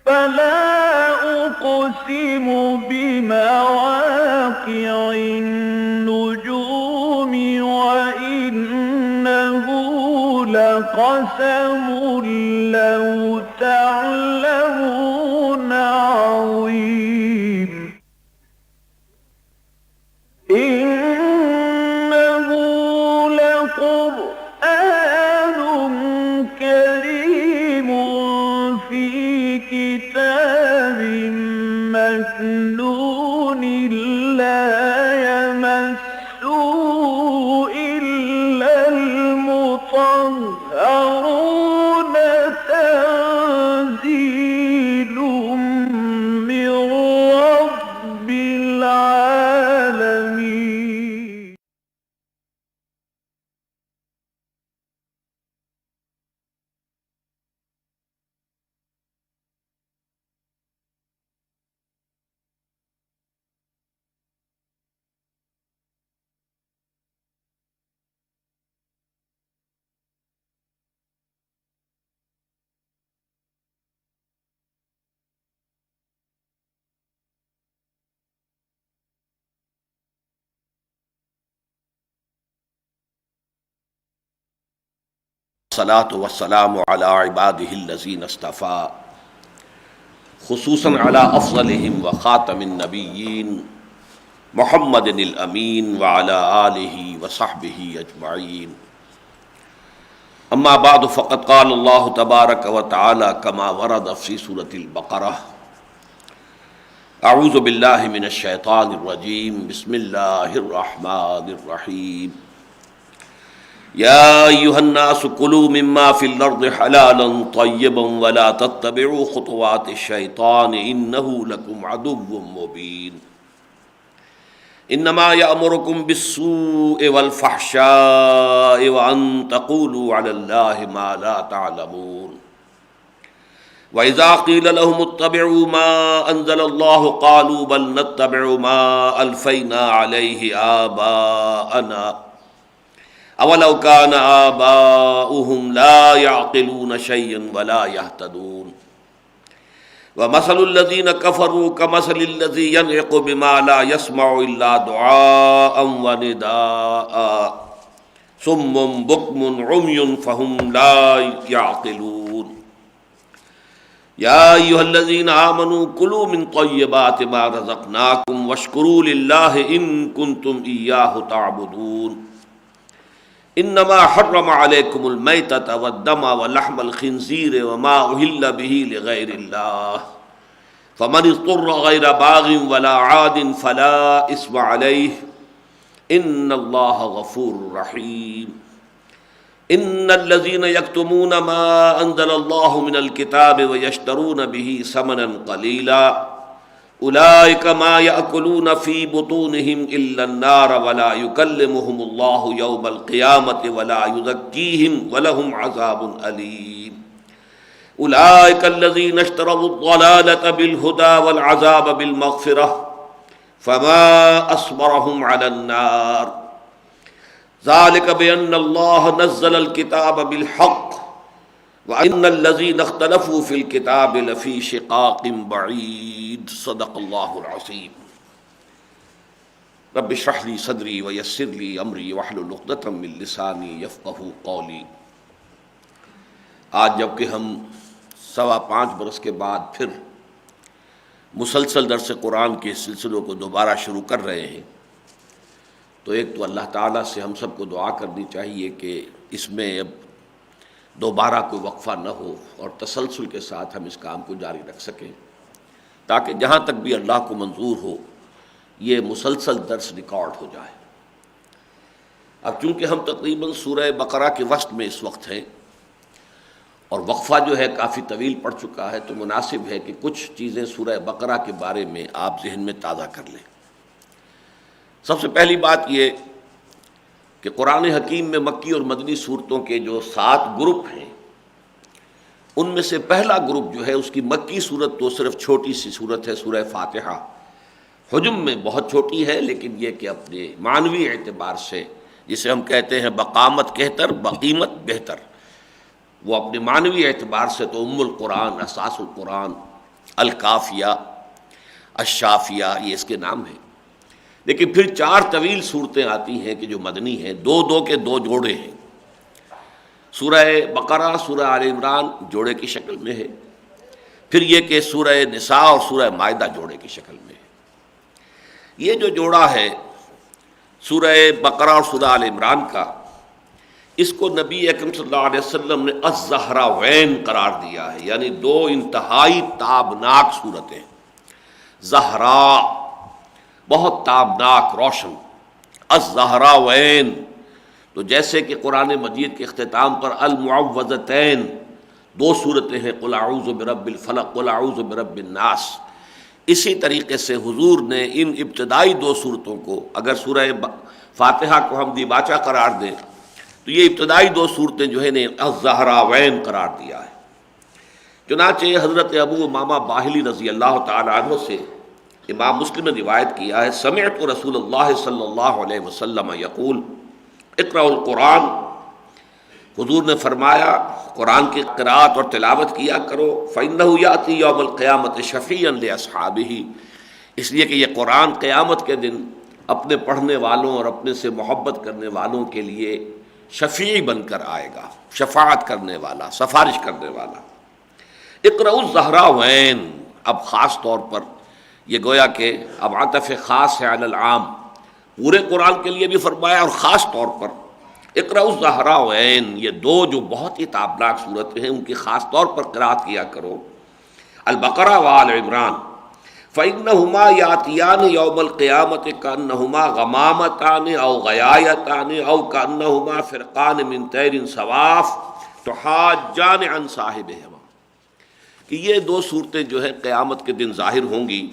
فلا أقسم بمواقع النجوم وإنه لقسم لو تعلمون عظيم إنه لقرآن كريم في كتاب مكنون لا يمسه إلا المطهرون تنزيل من رب العالمين. الصلاة والسلام على عباده الذين اصطفى خصوصا على افضلهم وخاتم النبيين محمد الامین وعلى آلہ وصحبہ اجمعین. اما بعد فقد قال اللہ تبارک وتعالی كما ورد في سورة البقرہ اعوذ باللہ من الشیطان الرجیم بسم اللہ الرحمن الرحیم. يا أيها الناس كلوا مما في الأرض حلالا طيبا ولا تتبعوا خطوات الشيطان إنه لكم عدو مبين. إنما يأمركم بالسوء والفحشاء وأن تقولوا على الله ما لا تعلمون. وإذا قيل لهم اتبعوا ما أنزل الله قالوا بل نتبع ما ألفينا عليه آباءنا اولو كان آباؤهم لا يعقلون شيئا ولا يهتدون. ومثل الذين كفروا كمثل الذي ينعق بما لا يسمع إلا دعاء ونداء صم بكم عمي فهم لا يعقلون. يا أيها الذين آمنوا كلوا من طيبات ما رزقناكم واشكروا لله إن كنتم إياه تعبدون. انما حرم عليكم المیتۃ والدم ولحم الخنزیر وما اہل به لغیر اللہ فمن اضطر غیر باغ ولا عاد فلا اثم علیہ ان اللہ غفور رحیم. ان الذين يكتمون ما انزل الله من الكتاب ويشترون به ثمنا قليلا اولئک ما یأکلون فی بطونہم الا النار ولا یکلمہم اللہ یوم القیامۃ ولا یزکیہم ولہم عذاب علیم. اولئک الذین اشتروا الضلالۃ بالہدی والعذاب بالمغفرۃ فما اصبرہم علی النار ذلک بأن اللہ نزل الکتاب بالحق وَإِنَّ الَّذِينَ اخْتَلَفُوا فِي الْكِتَابِ لَفِي شِقَاقٍ بَعِيدٍ. صدق اللہ العظیم. رب اشرح لي صدری ویسر لي امری واحلل عقدۃ من لسانی یفقہوا قولی. آج جبکہ ہم 5.25 برس کے بعد پھر مسلسل درس قرآن کے سلسلوں کو دوبارہ شروع کر رہے ہیں، تو ایک تو اللہ تعالیٰ سے ہم سب کو دعا کرنی چاہیے کہ اس میں اب دوبارہ کوئی وقفہ نہ ہو اور تسلسل کے ساتھ ہم اس کام کو جاری رکھ سکیں، تاکہ جہاں تک بھی اللہ کو منظور ہو یہ مسلسل درس ریکارڈ ہو جائے. اب چونکہ ہم تقریباً سورہ بقرہ کے وسط میں اس وقت ہیں اور وقفہ جو ہے کافی طویل پڑ چکا ہے، تو مناسب ہے کہ کچھ چیزیں سورہ بقرہ کے بارے میں آپ ذہن میں تازہ کر لیں. سب سے پہلی بات یہ کہ قرآن حکیم میں مکی اور مدنی صورتوں کے جو 7 گروپ ہیں، ان میں سے پہلا گروپ جو ہے اس کی مکی صورت تو صرف چھوٹی سی صورت ہے، سورہ فاتحہ. حجم میں بہت چھوٹی ہے، لیکن یہ کہ اپنے معنوی اعتبار سے، جسے ہم کہتے ہیں بقامت کہتر بقیمت بہتر، وہ اپنے معنوی اعتبار سے تو ام القرآن، اساس القرآن الکافیہ، الشافیہ، یہ اس کے نام ہیں۔ لیکن پھر 4 طویل صورتیں آتی ہیں کہ جو مدنی ہیں، 2 کے 2 جوڑے ہیں۔ سورہ بقرہ، سورہ آل عمران جوڑے کی شکل میں ہے، پھر یہ کہ سورہ نساء اور سورہ مائدہ جوڑے کی شکل میں ہے۔ یہ جو جوڑا ہے سورہ بقرہ اور سورہ آل عمران کا، اس کو نبی اکرم صلی اللہ علیہ وسلم نے الزہراوین قرار دیا ہے، یعنی 2 انتہائی تابناک صورتیں، زہرا بہت تابناک، روشن، الزہراوین۔ تو جیسے کہ قرآن مجید کے اختتام پر المعوذتین 2 صورتیں ہیں، قل اعوذ برب الفلق، قل اعوذ برب الناس، اسی طریقے سے حضور نے ان ابتدائی 2 صورتوں کو، اگر سورہ فاتحہ کو ہم دیباچہ قرار دیں تو یہ ابتدائی 2 صورتیں جو ہے نے الزہراوین قرار دیا ہے۔ چنانچہ حضرت ابو امامہ باہلی رضی اللہ تعالی عنہ سے امام مسلم نے روایت کیا ہے، سمعت رسول اللہ صلی اللہ علیہ وسلم یقول اقرأ القرآن، حضور نے فرمایا قرآن کی قرأت اور تلاوت کیا کرو، فإنہ یأتی یوم القیامۃ شفیعا لأصحابہ، اس لیے کہ یہ قرآن قیامت کے دن اپنے پڑھنے والوں اور اپنے سے محبت کرنے والوں کے لیے شفیع بن کر آئے گا، شفاعت کرنے والا، سفارش کرنے والا۔ اقرأوا الزہراوین، اب خاص طور پر یہ گویا کہ اب عطف خاص ہے علی العام، پورے قرآن کے لیے بھی فرمایا اور خاص طور پر اقرأوا الزہراوین، یہ 2 جو بہت ہی تابناک صورتیں ہیں ان کی خاص طور پر قرأت کیا کرو، البقرہ وآل عمران، فإنہما یاتیان یوم القیامۃ کأنہما غمامتان او غیایتان او کأنہما فرقان من طیر صواف تحاجان عن صاحبہما، کہ یہ 2 صورتیں جو ہے قیامت کے دن ظاہر ہوں گی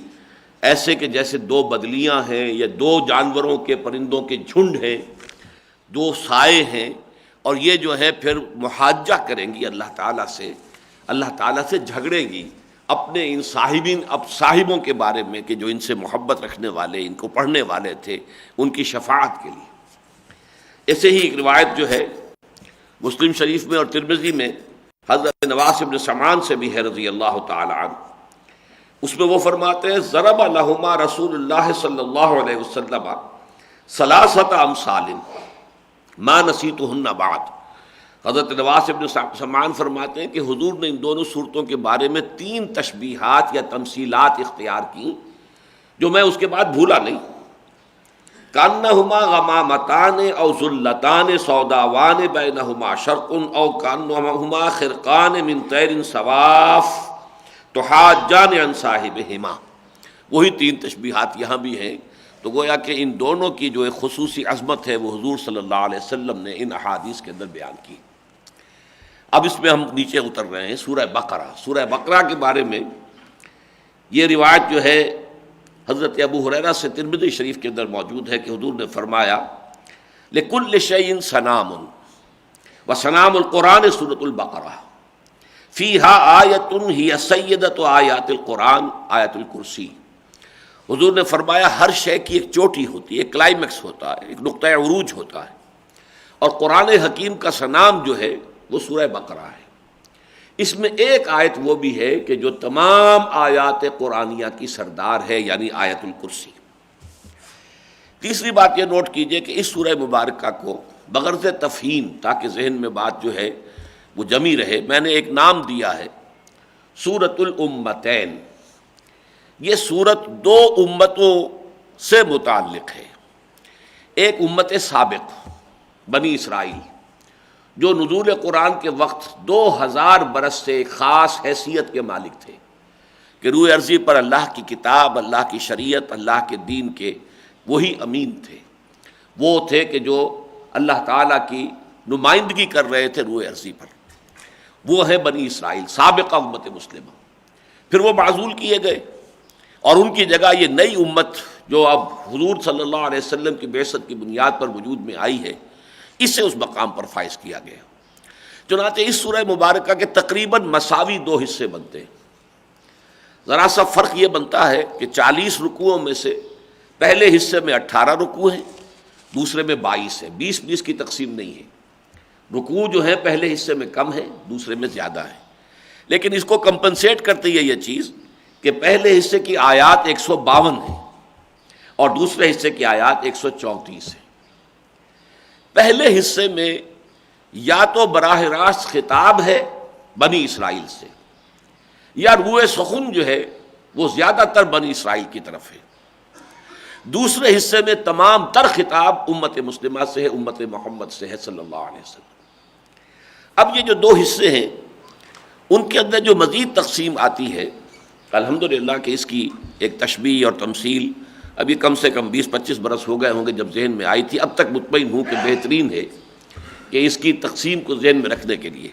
ایسے کہ جیسے 2 بدلیاں ہیں یا 2 جانوروں کے، پرندوں کے جھنڈ ہیں، 2 سائے ہیں، اور یہ جو ہے پھر محاجہ کریں گی اللہ تعالیٰ سے، اللہ تعالیٰ سے جھگڑیں گی اپنے ان صاحبوں کے بارے میں کہ جو ان سے محبت رکھنے والے، ان کو پڑھنے والے تھے، ان کی شفاعت کے لیے۔ ایسے ہی ایک روایت جو ہے مسلم شریف میں اور ترمذی میں حضرت نواس بن سمعان سے بھی ہے رضی اللہ تعالی عنہ، اس میں وہ فرماتے ہیں ضرب لہما رسول اللہ صلی اللہ علیہ وسلم ثلاثۃ امثال ما نسیتہن بعد، حضرت نواس بن سمعان فرماتے ہیں کہ حضور نے ان دونوں صورتوں کے بارے میں 3 تشبیہات یا تمثیلات اختیار کی جو میں اس کے بعد بھولا نہیں، کانہما غمامتان او ذلتان سوداوان بینہما شرق او کانہما خرقان من طیر صواف تحاجان عن صاحبہما، وہی 3 تشبیہات یہاں بھی ہیں۔ تو گویا کہ ان دونوں کی جو ایک خصوصی عظمت ہے وہ حضور صلی اللہ علیہ وسلم نے ان احادیث کے اندر بیان کی۔ اب اس میں ہم نیچے اتر رہے ہیں سورہ بقرہ۔ سورہ بقرہ کے بارے میں یہ روایت جو ہے حضرت ابو ہریرہ سے ترمذی شریف کے اندر موجود ہے کہ حضور نے فرمایا لکل شیء صنام وصنام القرآن سورۃ البقرہ فیہا آیۃ ہی سیدۃ آیات القرآن آیۃ الکرسی۔ حضور نے فرمایا ہر شے کی ایک چوٹی ہوتی ہے، ایک کلائمیکس ہوتا ہے، ایک نقطہ عروج ہوتا ہے، اور قرآن حکیم کا صنام جو ہے وہ سورہ بقرہ ہے۔ اس میں ایک آیت وہ بھی ہے کہ جو تمام آیات قرآنیہ کی سردار ہے، یعنی آیت الکرسی۔ تیسری بات یہ نوٹ کیجئے کہ اس سورہ مبارکہ کو بغرض تفہیم، تاکہ ذہن میں بات جو ہے وہ جمی رہے، میں نے ایک نام دیا ہے سورۃ الامتین۔ یہ سورت 2 امتوں سے متعلق ہے، ایک امت سابق بنی اسرائیل جو نزول قرآن کے وقت 2000 برس سے ایک خاص حیثیت کے مالک تھے کہ روئے ارضی پر اللہ کی کتاب، اللہ کی شریعت، اللہ کے دین کے وہی امین تھے، وہ تھے کہ جو اللہ تعالیٰ کی نمائندگی کر رہے تھے روئے ارضی پر، وہ ہے بنی اسرائیل، سابقہ امت مسلمہ۔ پھر وہ معزول کیے گئے اور ان کی جگہ یہ نئی امت جو اب حضور صلی اللہ علیہ وسلم کی بعثت کی بنیاد پر وجود میں آئی ہے، اسے اس مقام پر فائز کیا گیا۔ چنانچہ اس سورہ مبارکہ کے تقریباً مساوی 2 حصے بنتے ہیں۔ ذرا سا فرق یہ بنتا ہے کہ 40 رکوعوں میں سے پہلے حصے میں 18 رکوع ہیں، دوسرے میں 22 ہیں، 20-20 کی تقسیم نہیں ہے۔ رکوع جو ہے پہلے حصے میں کم ہے، دوسرے میں زیادہ ہے، لیکن اس کو کمپنسیٹ کرتی ہے یہ چیز کہ پہلے حصے کی آیات 152 ہیں اور دوسرے حصے کی آیات 134 ہیں۔ پہلے حصے میں یا تو براہ راست خطاب ہے بنی اسرائیل سے، یا روئے سخن جو ہے وہ زیادہ تر بنی اسرائیل کی طرف ہے۔ دوسرے حصے میں تمام تر خطاب امت مسلمہ سے ہے، امت محمد سے ہے صلی اللہ علیہ وسلم۔ اب یہ جو دو حصے ہیں ان کے اندر جو مزید تقسیم آتی ہے، الحمدللہ کہ اس کی ایک تشبیہ اور تمثیل ابھی کم سے کم 20-25 برس ہو گئے ہوں گے جب ذہن میں آئی تھی، اب تک مطمئن ہوں کہ بہترین ہے کہ اس کی تقسیم کو ذہن میں رکھنے کے لیے۔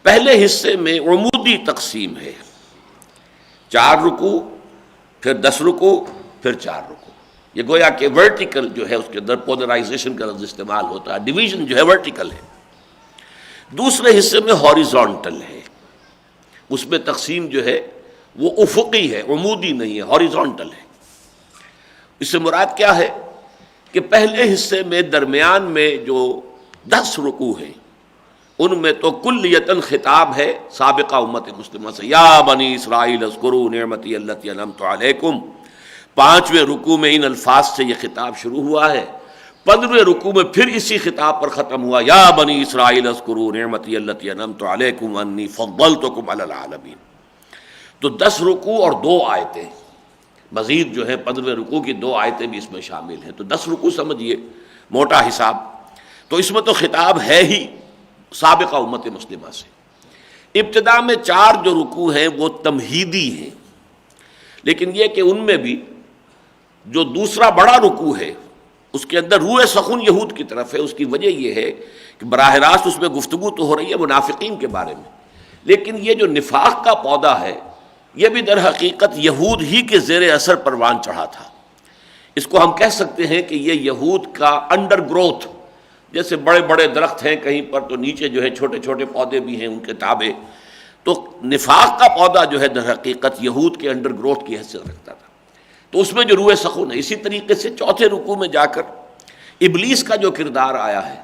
پہلے حصے میں عمودی تقسیم ہے، 4 رکوع، پھر 10 رکوع، پھر 4 رکوع۔ یہ گویا کہ ورٹیکل جو ہے اس کے اندر پولرائزیشن کا لفظ استعمال ہوتا ہے، ڈویژن جو ہے ورٹیکل ہے۔ دوسرے حصے میں ہاریزونٹل ہے، اس میں تقسیم جو ہے وہ افقی ہے، عمودی نہیں ہے، ہاریزونٹل ہے۔ اس سے مراد کیا ہے کہ پہلے حصے میں درمیان میں جو 10 رکوع ہیں ان میں تو کلیتاً خطاب ہے سابقہ امت مسلمہ سے، یا بنی اسرائیل اذکروا نعمتی التی انعمت علیکم۔ 5ویں رکوع میں ان الفاظ سے یہ خطاب شروع ہوا ہے، 15ویں رکوع میں پھر اسی خطاب پر ختم ہوا، یا بنی اسرائیل اذکروا نعمتی التی انعمت علیکم انی فضلتکم علی العالمین۔ تو 10 رکوع اور 2 آیتیں مزید جو ہے 15ویں رکوع کی 2 آیتیں بھی اس میں شامل ہیں، تو 10 رکوع سمجھیے موٹا حساب۔ تو اس میں تو خطاب ہے ہی سابقہ امت مسلمہ سے۔ ابتدا میں 4 جو رکوع ہیں وہ تمہیدی ہیں، لیکن یہ کہ ان میں بھی جو دوسرا بڑا رکوع ہے اس کے اندر روح سخن یہود کی طرف ہے۔ اس کی وجہ یہ ہے کہ براہ راست اس میں گفتگو تو ہو رہی ہے منافقین کے بارے میں، لیکن یہ جو نفاق کا پودا ہے یہ بھی در حقیقت یہود ہی کے زیر اثر پروان چڑھا تھا۔ اس کو ہم کہہ سکتے ہیں کہ یہ یہود کا انڈر گروتھ، جیسے بڑے بڑے درخت ہیں کہیں پر تو نیچے جو ہے چھوٹے چھوٹے پودے بھی ہیں ان کے تابع، تو نفاق کا پودا جو ہے در حقیقت یہود کے انڈر گروتھ کی حیثیت رکھتا تھا۔ تو اس میں جو روح سخن ہے، اسی طریقے سے 4تھے رکوع میں جا کر ابلیس کا جو کردار آیا ہے،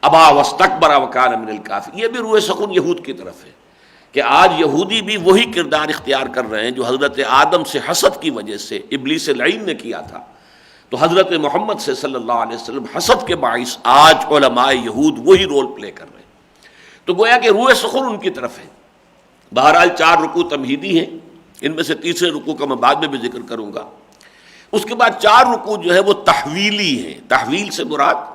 ابا واستکبر وکان من الکافرین، یہ بھی روح سخن یہود کی طرف ہے کہ آج یہودی بھی وہی کردار اختیار کر رہے ہیں جو حضرت آدم سے حسد کی وجہ سے ابلیس لعین نے کیا تھا۔ تو حضرت محمد سے صلی اللہ علیہ وسلم حسد کے باعث آج علماء یہود وہی رول پلے کر رہے ہیں۔ تو گویا کہ روح سخن ان کی طرف ہے۔ بہرحال 4 رکوع تمہیدی ہیں، ان میں سے تیسرے رکوع کا میں بعد میں بھی ذکر کروں گا۔ اس کے بعد 4 رکوع جو ہے وہ تحویلی ہیں۔ تحویل سے مراد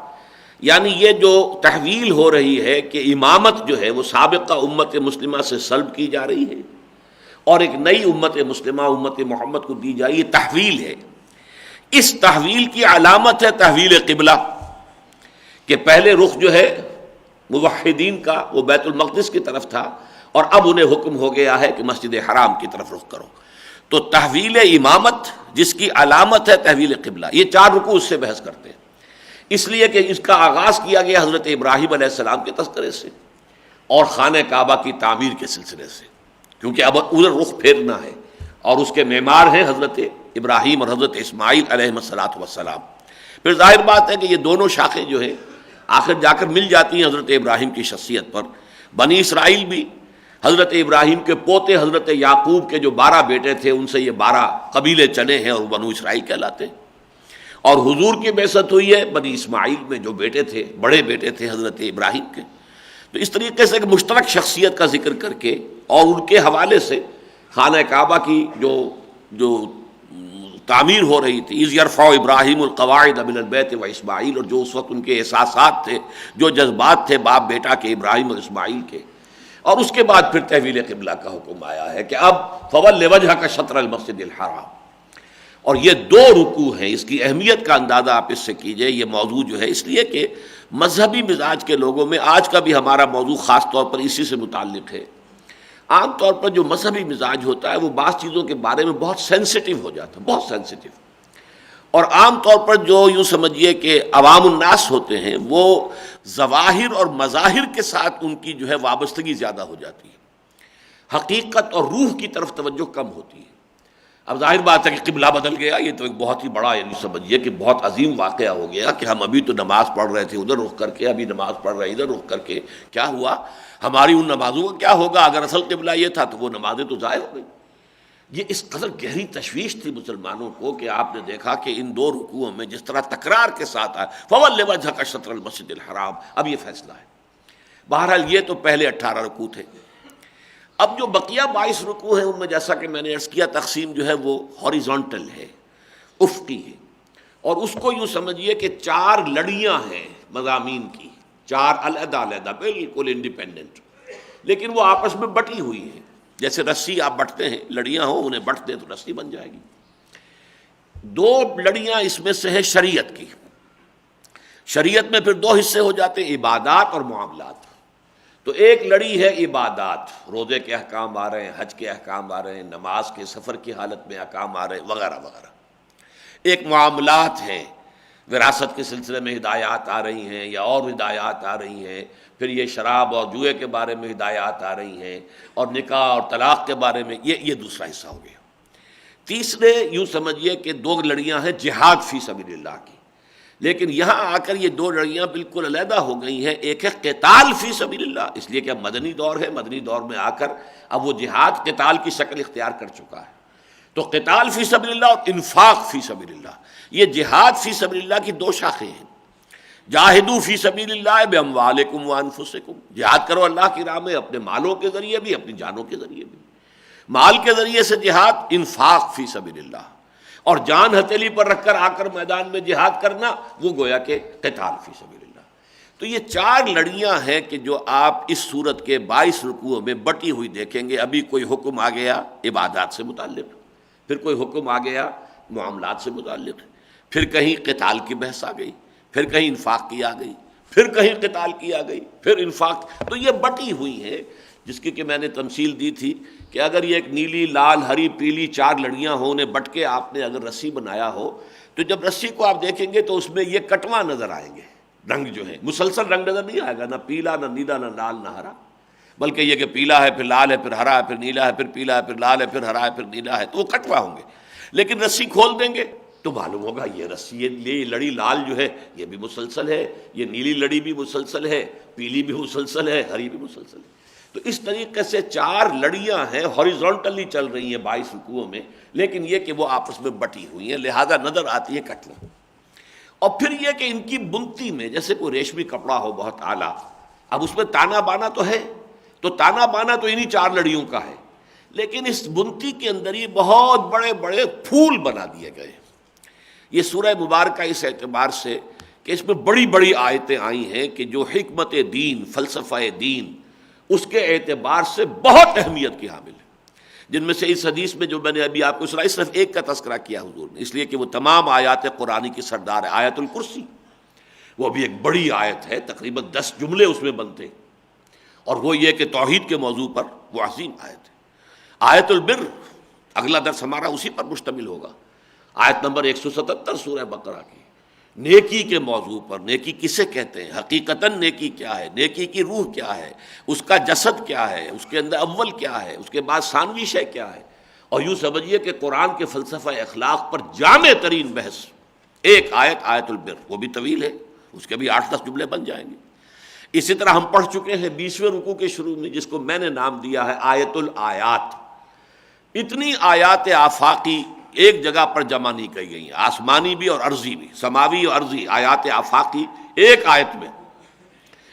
یعنی یہ جو تحویل ہو رہی ہے کہ امامت جو ہے وہ سابقہ امت مسلمہ سے سلب کی جا رہی ہے اور ایک نئی امت مسلمہ امت محمد کو دی جائے، یہ تحویل ہے۔ اس تحویل کی علامت ہے تحویل قبلہ، کہ پہلے رخ جو ہے موحدین کا وہ بیت المقدس کی طرف تھا اور اب انہیں حکم ہو گیا ہے کہ مسجد حرام کی طرف رخ کرو۔ تو تحویل امامت جس کی علامت ہے تحویل قبلہ، یہ 4 رکوع اس سے بحث کرتے ہیں، اس لیے کہ اس کا آغاز کیا گیا حضرت ابراہیم علیہ السلام کے تذکرے سے اور خانہ کعبہ کی تعمیر کے سلسلے سے، کیونکہ اب ادھر رخ پھیرنا ہے اور اس کے معمار ہیں حضرت ابراہیم اور حضرت اسماعیل علیہ السلام۔ پھر ظاہر بات ہے کہ یہ دونوں شاخیں جو ہیں آخر جا کر مل جاتی ہیں حضرت ابراہیم کی شخصیت پر۔ بنی اسرائیل بھی حضرت ابراہیم کے پوتے حضرت یعقوب کے جو 12 بیٹے تھے ان سے یہ 12 قبیلے چنے ہیں اور بنو اسرائیل کہلاتے ہیں۔ اور حضور کی بعثت ہوئی ہے بنی اسماعیل میں جو بیٹے تھے، بڑے بیٹے تھے حضرت ابراہیم کے۔ تو اس طریقے سے ایک مشترک شخصیت کا ذکر کر کے اور ان کے حوالے سے خانہ کعبہ کی جو تعمیر ہو رہی تھی، اذ یرفع ابراہیم القواعد من البیت و اسماعیل، اور جو اس وقت ان کے احساسات تھے، جو جذبات تھے باپ بیٹا کے ابراہیم اور اسماعیل کے، اور اس کے بعد پھر تحویل قبلہ کا حکم آیا ہے کہ اب فول وجهک شطر المسجد الحرام۔ اور یہ 2 رکوع ہیں، اس کی اہمیت کا اندازہ آپ اس سے کیجئے۔ یہ موضوع جو ہے اس لیے کہ مذہبی مزاج کے لوگوں میں، آج کا بھی ہمارا موضوع خاص طور پر اسی سے متعلق ہے، عام طور پر جو مذہبی مزاج ہوتا ہے وہ بعض چیزوں کے بارے میں بہت سینسٹیو ہو جاتا ہے، بہت سینسٹیو، اور عام طور پر جو یوں سمجھیے کہ عوام الناس ہوتے ہیں وہ ظواہر اور مظاہر کے ساتھ ان کی جو ہے وابستگی زیادہ ہو جاتی ہے، حقیقت اور روح کی طرف توجہ کم ہوتی ہے۔ اب ظاہر بات ہے کہ قبلہ بدل گیا، یہ تو ایک بہت ہی بڑا یعنی سمجھیے کہ بہت عظیم واقعہ ہو گیا کہ ہم ابھی تو نماز پڑھ رہے تھے ادھر رخ کر کے، ابھی نماز پڑھ رہے ادھر رخ کر کے، کیا ہوا؟ ہماری ان نمازوں کا کیا ہوگا؟ اگر اصل قبلہ یہ تھا تو وہ نمازیں تو ضائع ہو گئی۔ یہ اس قدر گہری تشویش تھی مسلمانوں کو کہ آپ نے دیکھا کہ ان دو رکوعوں میں جس طرح تکرار کے ساتھ آیا فَوَلِّ وَجْهَكَ شَطْرَ الْمَسْجِدِ الْحَرَامِ، اب یہ فیصلہ ہے۔ بہرحال یہ تو پہلے 18 رکوع تھے۔ اب جو بقیہ 22 رکوع ہیں ان میں جیسا کہ میں نے عرض کیا تقسیم جو ہے وہ ہاریزونٹل ہے، افقی ہے، اور اس کو یوں سمجھیے کہ 4 لڑیاں ہیں مضامین کی، 4 علیحدہ علیحدہ بالکل انڈیپینڈنٹ، لیکن وہ آپس میں بٹی ہوئی ہیں، جیسے رسی آپ بٹتے ہیں، لڑیاں ہوں انہیں بٹ دیں تو رسی بن جائے گی۔ 2 لڑیاں اس میں سے ہے شریعت کی، شریعت میں پھر 2 حصے ہو جاتے ہیں، عبادات اور معاملات۔ تو ایک لڑی ہے عبادات، روزے کے احکام آ رہے ہیں، حج کے احکام آ رہے ہیں، نماز کے سفر کی حالت میں احکام آ رہے ہیں وغیرہ وغیرہ۔ ایک معاملات ہے، وراثت کے سلسلے میں ہدایات آ رہی ہیں یا اور ہدایات آ رہی ہیں، پھر یہ شراب اور جوئے کے بارے میں ہدایات آ رہی ہیں، اور نکاح اور طلاق کے بارے میں، یہ دوسرا حصہ ہو گیا۔ تیسرے یوں سمجھیے کہ 2 لڑیاں ہیں جہاد فی سبیل اللہ کی، لیکن یہاں آ کر یہ 2 لڑیاں بالکل علیحدہ ہو گئی ہیں۔ ایک ہے قتال فی سبیل اللہ، اس لیے کہ اب مدنی دور ہے، مدنی دور میں آ کر اب وہ جہاد قتال کی شکل اختیار کر چکا ہے۔ تو قتال فی سبیل اللہ اور انفاق فی سبیل اللہ، یہ جہاد فی سبیل اللہ کی 2 شاخیں ہیں۔ جاہدوا فی سبیل اللہ باموالکم وانفسکم، جہاد کرو اللہ کی راہ میں اپنے مالوں کے ذریعے بھی، اپنی جانوں کے ذریعے بھی۔ مال کے ذریعے سے جہاد انفاق فی سبیل اللہ، اور جان ہتھیلی پر رکھ کر آ کر میدان میں جہاد کرنا وہ گویا کہ قتال فی سبیل اللہ۔ تو یہ 4 لڑیاں ہیں کہ جو آپ اس سورت کے 22 رکوعوں میں بٹی ہوئی دیکھیں گے۔ ابھی کوئی حکم آ گیا عبادات سے متعلق، پھر کوئی حکم آ گیا معاملات سے متعلق، پھر کہیں قتال کی بحث آ گئی، پھر کہیں انفاق کی آ گئی، پھر کہیں قتال کی آ گئی، پھر انفاق۔ تو یہ بٹی ہوئی ہیں، جس کی کہ میں نے تمثیل دی تھی کہ اگر یہ ایک نیلی، لال، ہری، پیلی 4 لڑیاں ہوں، انہیں بٹ کے آپ نے اگر رسی بنایا ہو تو جب رسی کو آپ دیکھیں گے تو اس میں یہ کٹواں نظر آئیں گے، رنگ جو ہے مسلسل رنگ نظر نہیں آئے گا، نہ پیلا، نہ نیلا، نہ لال، نہ ہرا، بلکہ یہ کہ پیلا ہے، پھر لال ہے، پھر ہرا ہے، پھر نیلا ہے، پھر پیلا ہے، پھر لال ہے، پھر ہرا ہے، پھر نیلا ہے، تو وہ کٹوا ہوں گے۔ لیکن رسی کھول دیں گے تو معلوم ہوگا یہ رسی، یہ لڑی لال جو ہے یہ بھی مسلسل ہے، یہ نیلی لڑی بھی مسلسل ہے، پیلی بھی مسلسل ہے، ہری بھی مسلسل ہے۔ تو اس طریقے سے 4 لڑیاں ہیں، ہاریزونٹلی چل رہی ہیں 22 رکوعوں میں، لیکن یہ کہ وہ آپس میں بٹی ہوئی ہیں، لہذا نظر آتی ہے کٹنا۔ اور پھر یہ کہ ان کی بنتی میں جیسے کوئی ریشمی کپڑا ہو بہت اعلیٰ، اب اس میں تانا بانا تو ہے، تو تانا بانا تو انہی 4 لڑیوں کا ہے، لیکن اس بنتی کے اندر یہ بہت بڑے بڑے پھول بنا دیے گئے۔ یہ سورہ مبارکہ اس اعتبار سے کہ اس میں بڑی بڑی آیتیں آئی ہیں کہ جو حکمت دین، فلسفہ دین، اس کے اعتبار سے بہت اہمیت کی حامل ہے، جن میں سے اس حدیث میں جو میں نے ابھی آپ کو سنائی صرف ایک کا تذکرہ کیا حضور نے، اس لیے کہ وہ تمام آیات قرآن کی سردار ہے۔ آیت الکرسی وہ بھی ایک بڑی آیت ہے، تقریباً 10 جملے اس میں بنتے، اور وہ یہ کہ توحید کے موضوع پر وہ عظیم آیت ہے۔ آیت البر، اگلا درس ہمارا اسی پر مشتمل ہوگا، آیت نمبر 177 سورہ بقرہ کی، نیکی کے موضوع پر۔ نیکی کسے کہتے ہیں، حقیقتاً نیکی کیا ہے، نیکی کی روح کیا ہے، اس کا جسد کیا ہے، اس کے اندر اول کیا ہے، اس کے بعد ثانوی شے کیا ہے، اور یوں سمجھیے کہ قرآن کے فلسفہ اخلاق پر جامع ترین بحث ایک آیت، آیت البر، وہ بھی طویل ہے، اس کے بھی 8-10 جملے بن جائیں گے۔ اسی طرح ہم پڑھ چکے ہیں 20ویں رکوع کے شروع میں، جس کو میں نے نام دیا ہے آیت الآیات۔ اتنی آیات آفاقی ایک جگہ پر جمع نہیں کی گئی ہیں، آسمانی بھی اور ارضی بھی، سماوی اور ارضی آیات آفاقی ایک آیت میں۔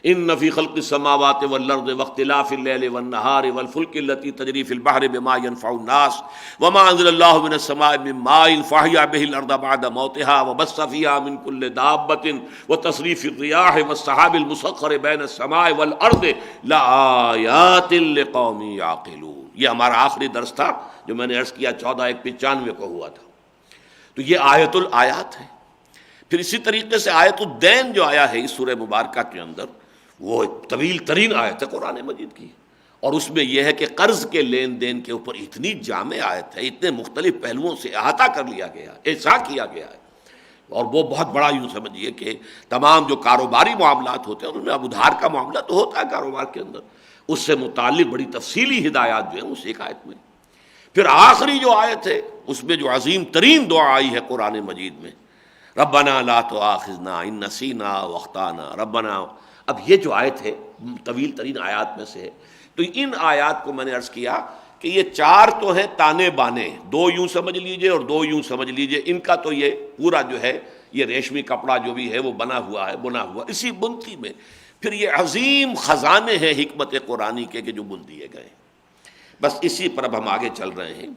ان فی خلق السماوات والارض واختلاف اللیل والنہار والفلک التی تجری فی البحر بما ينفع الناس وما انزل اللہ من السماء من ماء فاحیا به الارض بعد موتها وبث فيها من كل دابة وتصریف الرياح والسحاب المسخر بین السماء والارض لآیات لقوم یعقلون۔ یہ ہمارا آخری درس تھا جو میں نے عرض کیا 14/1/95 کو ہوا تھا۔ تو یہ آیت الآیات ہے۔ پھر اسی طریقے سے آیت الدین جو آیا ہے اس سورہ مبارکہ کے اندر، وہ طویل ترین آیت ہے قرآن مجید کی، اور اس میں یہ ہے کہ قرض کے لین دین کے اوپر اتنی جامع آیت ہے، اتنے مختلف پہلوؤں سے احاطہ کر لیا گیا، احاطہ کیا گیا ہے، اور وہ بہت بڑا یوں سمجھیے کہ تمام جو کاروباری معاملات ہوتے ہیں ان میں اب ادھار کا معاملہ تو ہوتا ہے کاروبار کے اندر، اس سے متعلق بڑی تفصیلی ہدایات جو ہیں اس ایک آیت میں۔ پھر آخری جو آیت ہے اس میں جو عظیم ترین دعا آئی ہے قرآن مجید میں، ربنا لا تؤاخذنا ان نسینا واخطانا ربنا۔ اب یہ جو آیت ہے طویل ترین آیات میں سے ہے، تو ان آیات کو میں نے عرض کیا کہ یہ چار تو ہیں تانے بانے، دو یوں سمجھ لیجئے اور دو یوں سمجھ لیجئے، ان کا تو یہ پورا جو ہے یہ ریشمی کپڑا جو بھی ہے وہ بنا ہوا ہے، بنا ہوا، اسی بنتی میں پھر یہ عظیم خزانے ہیں حکمت قرآنی کے کہ جو بن دیے گئے۔ بس اسی پر اب ہم آگے چل رہے ہیں۔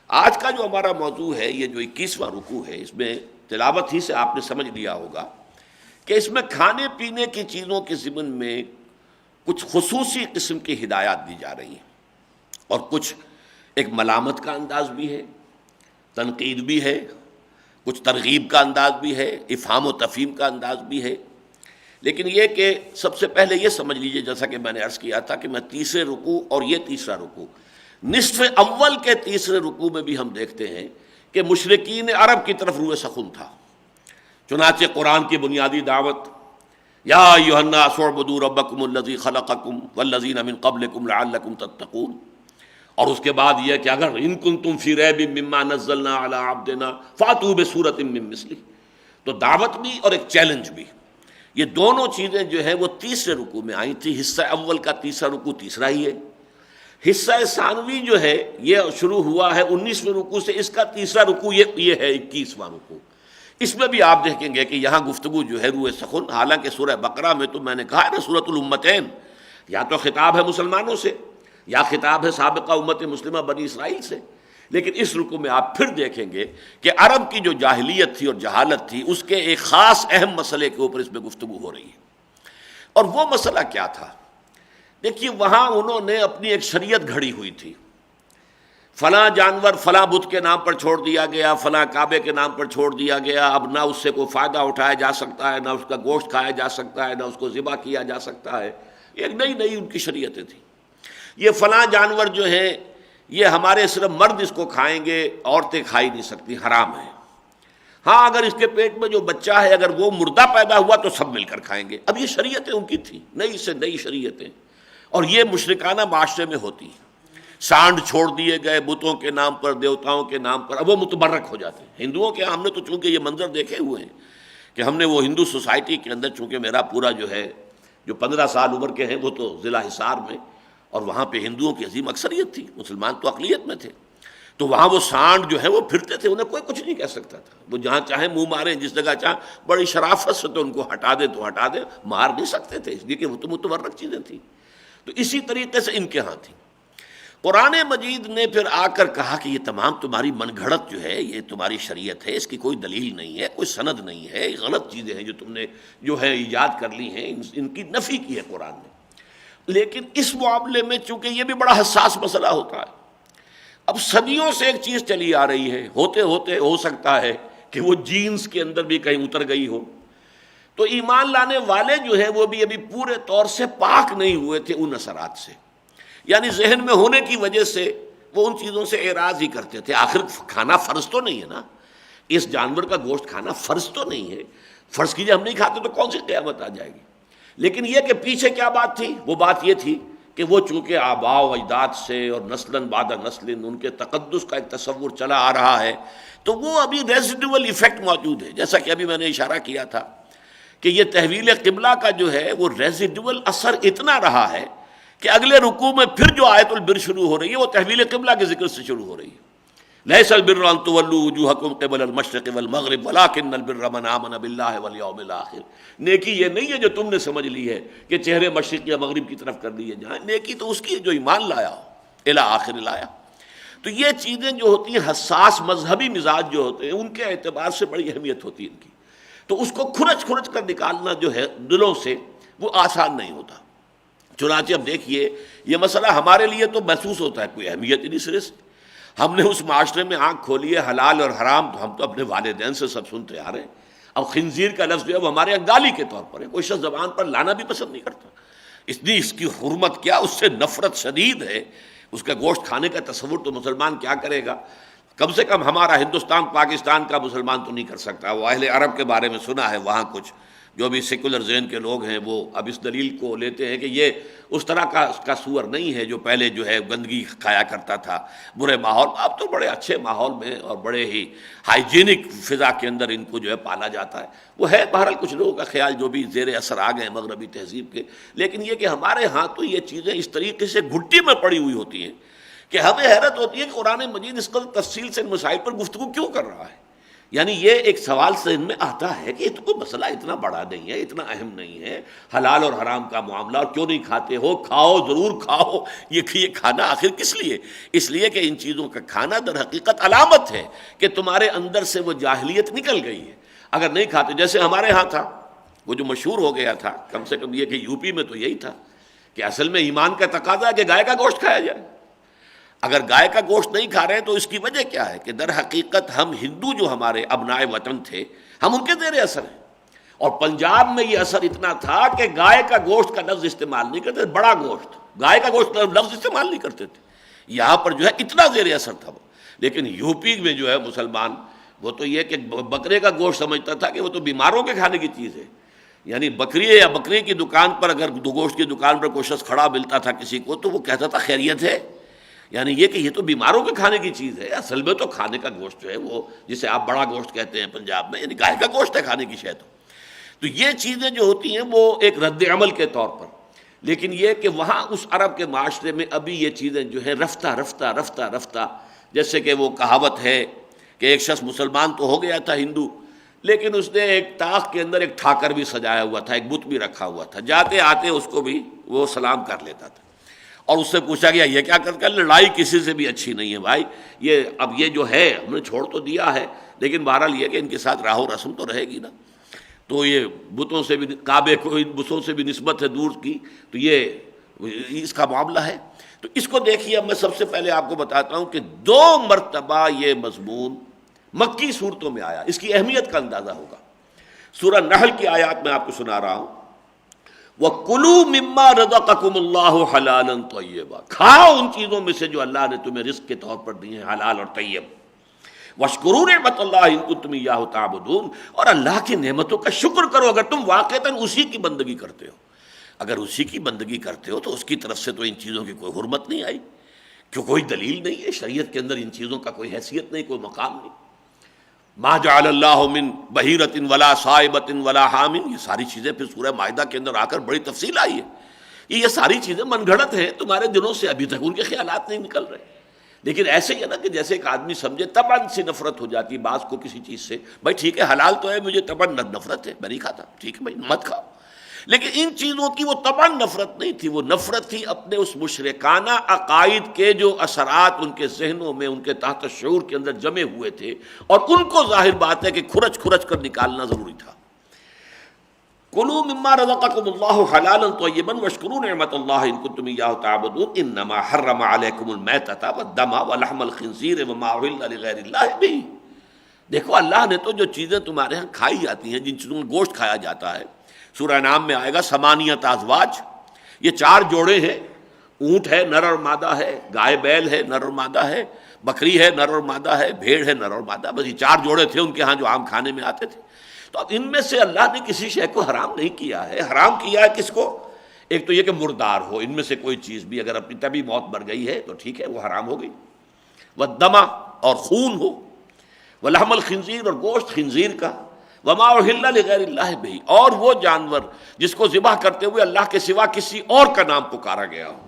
آج کا جو ہمارا موضوع ہے، یہ جو 21واں رکوع ہے، اس میں تلاوت ہی سے آپ نے سمجھ لیا ہوگا کہ اس میں کھانے پینے کی چیزوں کے ضمن میں کچھ خصوصی قسم کی ہدایات دی جا رہی ہیں، اور کچھ ایک ملامت کا انداز بھی ہے، تنقید بھی ہے، کچھ ترغیب کا انداز بھی ہے، افہام و تفہیم کا انداز بھی ہے۔ لیکن یہ کہ سب سے پہلے یہ سمجھ لیجئے، جیسا کہ میں نے عرض کیا تھا کہ میں تیسرے رکوع اور یہ تیسرا رکوع، نصف اول کے تیسرے رکوع میں بھی ہم دیکھتے ہیں کہ مشرکین عرب کی طرف روئے سخن تھا۔ چنانچہ قرآن کی بنیادی دعوت، یا ایھا الناس اعبدوا ربکم الذی خلقکم والذین من قبلکم لعلکم تتقون، اور اس کے بعد یہ کہ اگر ان کنتم فی ریب مما نزلنا علی عبدنا فاتوا بسورۃ من مثلہ، تو دعوت بھی اور ایک چیلنج بھی، یہ دونوں چیزیں جو ہے وہ تیسرے رکوع میں آئی تھی۔ حصہ اول کا تیسرا رکوع تیسرا ہی ہے، حصہ ثانوی جو ہے یہ شروع ہوا ہے 19ویں رکوع سے، اس کا تیسرا رکوع یہ ہے 21واں رکوع۔ اس میں بھی آپ دیکھیں گے کہ یہاں گفتگو جو ہے روئے سخن، حالانکہ سورہ بقرہ میں تو میں نے کہا ہے نا سورۃ الامتین، یا تو خطاب ہے مسلمانوں سے یا خطاب ہے سابقہ امت مسلمہ بنی اسرائیل سے، لیکن اس رکوع میں آپ پھر دیکھیں گے کہ عرب کی جو جاہلیت تھی اور جہالت تھی، اس کے ایک خاص اہم مسئلے کے اوپر اس میں گفتگو ہو رہی ہے۔ اور وہ مسئلہ کیا تھا؟ دیکھیے، وہاں انہوں نے اپنی ایک شریعت گھڑی ہوئی تھی، فلاں جانور فلاں بت کے نام پر چھوڑ دیا گیا، فلاں کعبے کے نام پر چھوڑ دیا گیا، اب نہ اس سے کوئی فائدہ اٹھایا جا سکتا ہے، نہ اس کا گوشت کھایا جا سکتا ہے، نہ اس کو ذبح کیا جا سکتا ہے۔ ایک نئی ان کی شریعتیں تھیں۔ یہ فلاں جانور جو ہیں یہ ہمارے صرف مرد اس کو کھائیں گے، عورتیں کھائی نہیں سکتی، حرام ہے۔ ہاں، اگر اس کے پیٹ میں جو بچہ ہے اگر وہ مردہ پیدا ہوا تو سب مل کر کھائیں گے۔ اب یہ شریعتیں ان کی تھیں، نئی سے نئی شریعتیں، اور یہ مشرکانہ معاشرے میں ہوتی ہیں۔ سانڈ چھوڑ دیے گئے بتوں کے نام پر، دیوتاؤں کے نام پر، اب وہ متبرک ہو جاتے ہیں۔ ہندوؤں کے ہم نے تو چونکہ یہ منظر دیکھے ہوئے ہیں کہ ہم نے وہ ہندو سوسائٹی کے اندر، چونکہ میرا پورا جو ہے جو 15 سال عمر کے ہیں وہ تو ضلع حصار میں، اور وہاں پہ ہندوؤں کی عظیم اکثریت تھی، مسلمان تو اقلیت میں تھے، تو وہاں وہ سانڈ جو ہے وہ پھرتے تھے، انہیں کوئی کچھ نہیں کہہ سکتا تھا، وہ جہاں چاہیں منہ ماریں، جس جگہ چاہیں، بڑی شرافت سے تو ان کو ہٹا دے تو ہٹا دے، مار نہیں سکتے تھے، اس لیے کہ وہ تو متبرک چیزیں تھیں۔ تو اسی طریقے سے ان کے ہاں تھیں۔ قرآن مجید نے پھر آ کر کہا کہ یہ تمام تمہاری من گھڑت جو ہے، یہ تمہاری شریعت ہے، اس کی کوئی دلیل نہیں ہے، کوئی سند نہیں ہے، یہ غلط چیزیں ہیں جو تم نے جو ہے ایجاد کر لی ہیں، ان کی نفی کی ہے قرآن نے۔ لیکن اس معاملے میں چونکہ یہ بھی بڑا حساس مسئلہ ہوتا ہے، اب صدیوں سے ایک چیز چلی آ رہی ہے، ہوتے ہوتے ہو سکتا ہے کہ وہ جینز کے اندر بھی کہیں اتر گئی ہو، تو ایمان لانے والے جو ہیں وہ بھی ابھی پورے طور سے پاک نہیں ہوئے تھے ان اثرات سے، یعنی ذہن میں ہونے کی وجہ سے وہ ان چیزوں سے اعراض ہی کرتے تھے۔ آخر کھانا فرض تو نہیں ہے نا، اس جانور کا گوشت کھانا فرض تو نہیں ہے، فرض کیجئے ہم نہیں کھاتے تو کون سی قیامت آ جائے گی۔ لیکن یہ کہ پیچھے کیا بات تھی، وہ بات یہ تھی کہ وہ چونکہ آباء و اجداد سے اور نسلاً بعد نسل ان کے تقدس کا ایک تصور چلا آ رہا ہے، تو وہ ابھی ریزیڈول ایفیکٹ موجود ہے، جیسا کہ ابھی میں نے اشارہ کیا تھا کہ یہ تحویل قبلہ کا جو ہے وہ ریزیڈول اثر اتنا رہا ہے کہ اگلے رکوع میں پھر جو آیت البر شروع ہو رہی ہے وہ تحویل قبلہ کے ذکر سے شروع ہو رہی ہے۔ لیس البر ان تولوا وجوہکم قبل المشرق والمغرب ولکن البر من آمن باللہ والیوم الآخر، نیکی یہ نہیں ہے جو تم نے سمجھ لی ہے کہ چہرے مشرق یا مغرب کی طرف کر دیے جائیں، نیکی تو اس کی جو ایمان لایا ہو، الی آخر لایا۔ تو یہ چیزیں جو ہوتی ہیں، حساس مذہبی مزاج جو ہوتے ہیں، ان کے اعتبار سے بڑی اہمیت ہوتی ہے ان کی، تو اس کو کھرچ کر نکالنا جو ہے دلوں سے وہ آسان نہیں ہوتا۔ چنانچہ اب دیکھیے، یہ مسئلہ ہمارے لیے تو محسوس ہوتا ہے کوئی اہمیت ہی نہیں سرے سے، ہم نے اس معاشرے میں آنکھ کھولی ہے، حلال اور حرام تو ہم تو اپنے والدین سے سب سنتے آ رہے ہیں۔ اب خنزیر کا لفظ جو ہے وہ ہمارے یہاں گالی کے طور پر ہے، کوئی شخص زبان پر لانا بھی پسند نہیں کرتا، اس لیے اس کی حرمت کیا، اس سے نفرت شدید ہے، اس کا گوشت کھانے کا تصور تو مسلمان کیا کرے گا، کم سے کم ہمارا ہندوستان پاکستان کا مسلمان تو نہیں کر سکتا۔ وہ اہل عرب کے بارے میں سنا ہے، وہاں کچھ جو بھی سیکولر ذہن کے لوگ ہیں وہ اب اس دلیل کو لیتے ہیں کہ یہ اس طرح کا سور نہیں ہے جو پہلے جو ہے گندگی کھایا کرتا تھا، برے ماحول، اب تو بڑے اچھے ماحول میں اور بڑے ہی ہائیجینک فضا کے اندر ان کو جو ہے پالا جاتا ہے۔ وہ ہے بہرحال کچھ لوگوں کا خیال جو بھی زیر اثر آ گئے مغربی تہذیب کے، لیکن یہ کہ ہمارے ہاں تو یہ چیزیں اس طریقے سے گھٹی میں پڑی ہوئی ہوتی ہیں کہ ہمیں حیرت ہوتی ہے کہ قرآن مجید اس قدر تفصیل سے ان مسائل پر گفتگو کیوں کر رہا ہے. یعنی یہ ایک سوال سے ان میں آتا ہے کہ یہ تو کوئی مسئلہ اتنا بڑا نہیں ہے، اتنا اہم نہیں ہے، حلال اور حرام کا معاملہ، اور کیوں نہیں کھاتے ہو؟ کھاؤ، ضرور کھاؤ. یہ کھانا آخر کس لیے؟ اس لیے کہ ان چیزوں کا کھانا در حقیقت علامت ہے کہ تمہارے اندر سے وہ جاہلیت نکل گئی ہے. اگر نہیں کھاتے، جیسے ہمارے ہاں تھا وہ جو مشہور ہو گیا تھا، کم سے کم یہ کہ یو پی میں تو یہی تھا کہ اصل میں ایمان کا تقاضا ہے کہ گائے کا گوشت کھایا جائے. اگر گائے کا گوشت نہیں کھا رہے تو اس کی وجہ کیا ہے؟ کہ در حقیقت ہم ہندو جو ہمارے ابنائے وطن تھے، ہم ان کے زیر اثر ہیں. اور پنجاب میں یہ اثر اتنا تھا کہ گائے کا گوشت کا لفظ استعمال نہیں کرتے، بڑا گوشت، گائے کا گوشت لفظ استعمال نہیں کرتے تھے. یہاں پر جو ہے اتنا زیر اثر تھا وہ. لیکن یو پی میں جو ہے مسلمان، وہ تو یہ کہ بکرے کا گوشت سمجھتا تھا کہ وہ تو بیماروں کے کھانے کی چیز ہے. یعنی بکری یا بکری کی دکان پر اگر گوشت کی دکان پر کوئی شخص کھڑا ملتا تھا کسی کو تو وہ کہتا تھا خیریت ہے. یعنی یہ کہ یہ تو بیماروں کے کھانے کی چیز ہے. اصل میں تو کھانے کا گوشت جو ہے وہ جسے آپ بڑا گوشت کہتے ہیں پنجاب میں، یعنی گائے کا گوشت ہے کھانے کی شے. تو یہ چیزیں جو ہوتی ہیں وہ ایک رد عمل کے طور پر. لیکن یہ کہ وہاں اس عرب کے معاشرے میں ابھی یہ چیزیں جو ہیں رفتہ رفتہ رفتہ رفتہ، جیسے کہ وہ کہاوت ہے کہ ایک شخص مسلمان تو ہو گیا تھا ہندو، لیکن اس نے ایک طاق کے اندر ایک ٹھاکر بھی سجایا ہوا تھا، ایک بت بھی رکھا ہوا تھا. جاتے آتے اس کو بھی وہ سلام کر لیتا تھا. اور اس سے پوچھا گیا یہ کیا کرتا ہے؟ لڑائی کسی سے بھی اچھی نہیں ہے بھائی. اب یہ جو ہے ہم نے چھوڑ تو دیا ہے، لیکن بہرحال یہ کہ ان کے ساتھ راہ و رسم تو رہے گی نا. تو یہ بتوں سے بھی، کعبے کو ان بتوں سے بھی نسبت ہے دور کی، تو یہ اس کا معاملہ ہے. تو اس کو دیکھیے، اب میں سب سے پہلے آپ کو بتاتا ہوں کہ 2 مرتبہ یہ مضمون مکی صورتوں میں آیا. اس کی اہمیت کا اندازہ ہوگا. سورہ نحل کی آیات میں آپ کو سنا رہا ہوں، وَكُلُوا مِمَّا رَزَقَكُمُ اللَّهُ حَلَالًا طَيِّبًا، کھاؤ ان چیزوں میں سے جو اللہ نے تمہیں رزق کے طور پر دی ہیں، حلال اور طیب. وَاشْكُرُوا نِعْمَتَ اللَّهِ إِن كُنتُمْ إِيَّاهُ تَعْبُدُونَ، اور اللہ کی نعمتوں کا شکر کرو اگر تم واقعتاً اسی کی بندگی کرتے ہو. اگر اسی کی بندگی کرتے ہو تو اس کی طرف سے تو ان چیزوں کی کوئی حرمت نہیں آئی، کیوں کوئی دلیل نہیں ہے شریعت کے اندر، ان چیزوں کا کوئی حیثیت نہیں، کوئی مقام نہیں. ما جعل اللہ من بحیرۃ ولا صائبۃ ولا حام، یہ ساری چیزیں پھر سورہ مائدہ کے اندر آ کر بڑی تفصیل آئی ہے. یہ ساری چیزیں من گھڑت ہیں، تمہارے دلوں سے ابھی تک ان کے خیالات نہیں نکل رہے. لیکن ایسے ہی ہے نا کہ جیسے ایک آدمی سمجھے طبعاً سی نفرت ہو جاتی بعض کو کسی چیز سے. بھائی ٹھیک ہے حلال تو ہے، مجھے طبعاً نفرت ہے، میں نہیں کھاتا، ٹھیک ہے بھائی مت کھاؤ. لیکن ان چیزوں کی وہ طبعاً نفرت نہیں تھی، وہ نفرت تھی اپنے اس مشرکانہ عقائد کے جو اثرات ان کے ذہنوں میں، ان کے تحت شعور کے اندر جمے ہوئے تھے، اور ان کو ظاہر بات ہے کہ کھرچ کھرچ کر نکالنا ضروری تھا. کلوا مما رزقکم اللہ حلالا طیبا واشکروا نعمت اللہ ان کنتم ایاہ تعبدون انما حرم علیکم المیتۃ والدم ولحم الخنزیر وما اہل لغیر اللہ بہ. دیکھو اللہ نے تو جو چیزیں تمہارے ہاں کھائی جاتی ہیں، جن چیزوں میں گوشت کھایا جاتا ہے، سورہ انعام میں آئے گا ثمانیۃ ازواج، یہ 4 جوڑے ہیں. اونٹ ہے نر اور مادہ ہے، گائے بیل ہے نر اور مادہ ہے، بکری ہے نر اور مادہ ہے، بھیڑ ہے نر اور مادہ. بس یہ 4 جوڑے تھے ان کے ہاں جو عام کھانے میں آتے تھے. تو اب ان میں سے اللہ نے کسی شے کو حرام نہیں کیا ہے. حرام کیا ہے کس کو؟ ایک تو یہ کہ مردار ہو، ان میں سے کوئی چیز بھی اگر اپنی طبی موت مر گئی ہے تو ٹھیک ہے وہ حرام ہو گئی. والدم، اور خون ہو، ولحم الخنزیر، اور گوشت خنزیر کا، وما اہل لغیر اللہ بہ، اور وہ جانور جس کو ذبح کرتے ہوئے اللہ کے سوا کسی اور کا نام پکارا گیا ہو.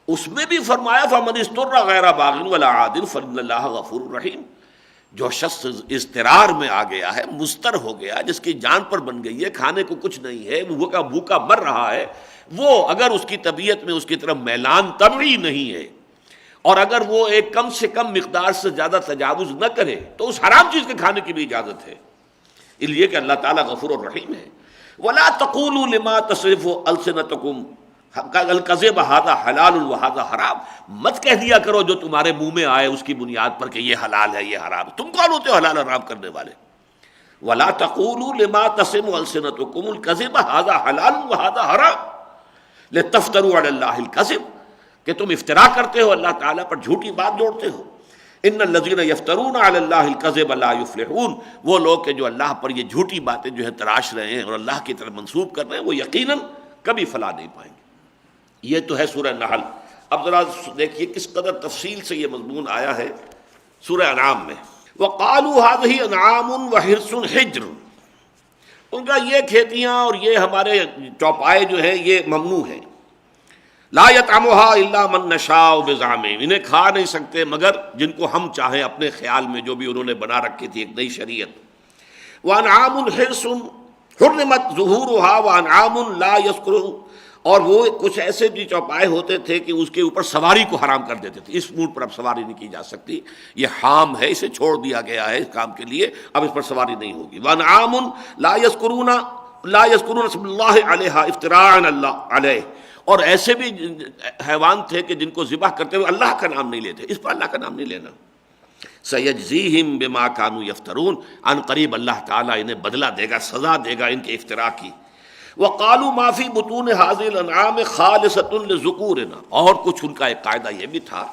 اس میں بھی فرمایا فمن اضطر غیر باغ ولا عاد فإن اللہ غفور رحیم. جو شخص اضطرار میں آ گیا ہے، مضطر ہو گیا، جس کی جان پر بن گئی ہے، کھانے کو کچھ نہیں ہے، وہ بھوکا مر رہا ہے، وہ اگر اس کی طبیعت میں اس کی طرف میلان طبعی نہیں ہے، اور اگر وہ ایک کم سے کم مقدار سے زیادہ تجاوز نہ کرے، تو اس حرام چیز کے کھانے کی بھی اجازت ہے. اس لیے کہ اللہ تعالیٰ غفور الرحیم ہے. وَلَا تَقُولُوا لِمَا تَصِفُ أَلْسِنَتُكُمْ الْكَذِبَ هَذَا حَلَالٌ وَهَذَا حَرَامٌ، مت کہہ دیا کرو جو تمہارے منہ میں آئے اس کی بنیاد پر کہ یہ حلال ہے یہ حرام ہے. تم کون ہوتے ہو حلال حرام کرنے والے؟ وَلَا تَقُولُوا لِمَا تَصِفُ أَلْسِنَتُكُمُ الْكَذِبَ هَذَا حَلَالٌ وَهَذَا حَرَامٌ لِتَفْتَرُوا عَلَى اللَّهِ الْكَذِبَ، کہ تم افترا کرتے ہو اللہ تعالیٰ پر، جھوٹی بات جوڑتے ہو. ان الذین یفترون علی اللہ الکذب لا یفلحون، وہ لوگ کہ جو اللہ پر یہ جھوٹی باتیں جو ہے تراش رہے ہیں اور اللہ کی طرف منسوب کر رہے ہیں، وہ یقیناً کبھی فلاح نہیں پائیں گے. یہ تو ہے سورہ نحل. اب ذرا دیکھیے کس قدر تفصیل سے یہ مضمون آیا ہے سورہ انعام میں. وقالوا هذه انعام وحرث حجر، ان کا یہ کھیتیاں اور یہ ہمارے چوپائے جو ہیں یہ ممنوع ہیں. لا یطعمها الا من نشاء بزعمهم، انہیں کھا نہیں سکتے مگر جن کو ہم چاہیں اپنے خیال میں، جو بھی انہوں نے بنا رکھی تھی ایک نئی شریعت۔ وانعام حرث حرمت ظہورها وانعام لا يذكر، اور وہ کچھ ایسے بھی چوپائے ہوتے تھے کہ اس کے اوپر سواری کو حرام کر دیتے تھے، اس اونٹ پر اب سواری نہیں کی جا سکتی، یہ حام ہے، اسے چھوڑ دیا گیا ہے اس کام کے لیے، اب اس پر سواری نہیں ہوگی۔ وانعام لا يذكرون اسم اللہ علیہا افتراء اللہ علیہ، اور ایسے بھی حیوان تھے کہ جن کو ذبح کرتے ہوئے اللہ کا نام نہیں لیتے، اس پر اللہ کا نام نہیں لینا۔ سیجزیہم بما کانوا یفترون، ان قریب اللہ تعالیٰ انہیں بدلہ دے گا، سزا دے گا ان کے افتراء کی۔ وقالوا ما فی بطون هذه الانعام خالصۃ لذکورنا، اور کچھ ان کا ایک قاعدہ یہ بھی تھا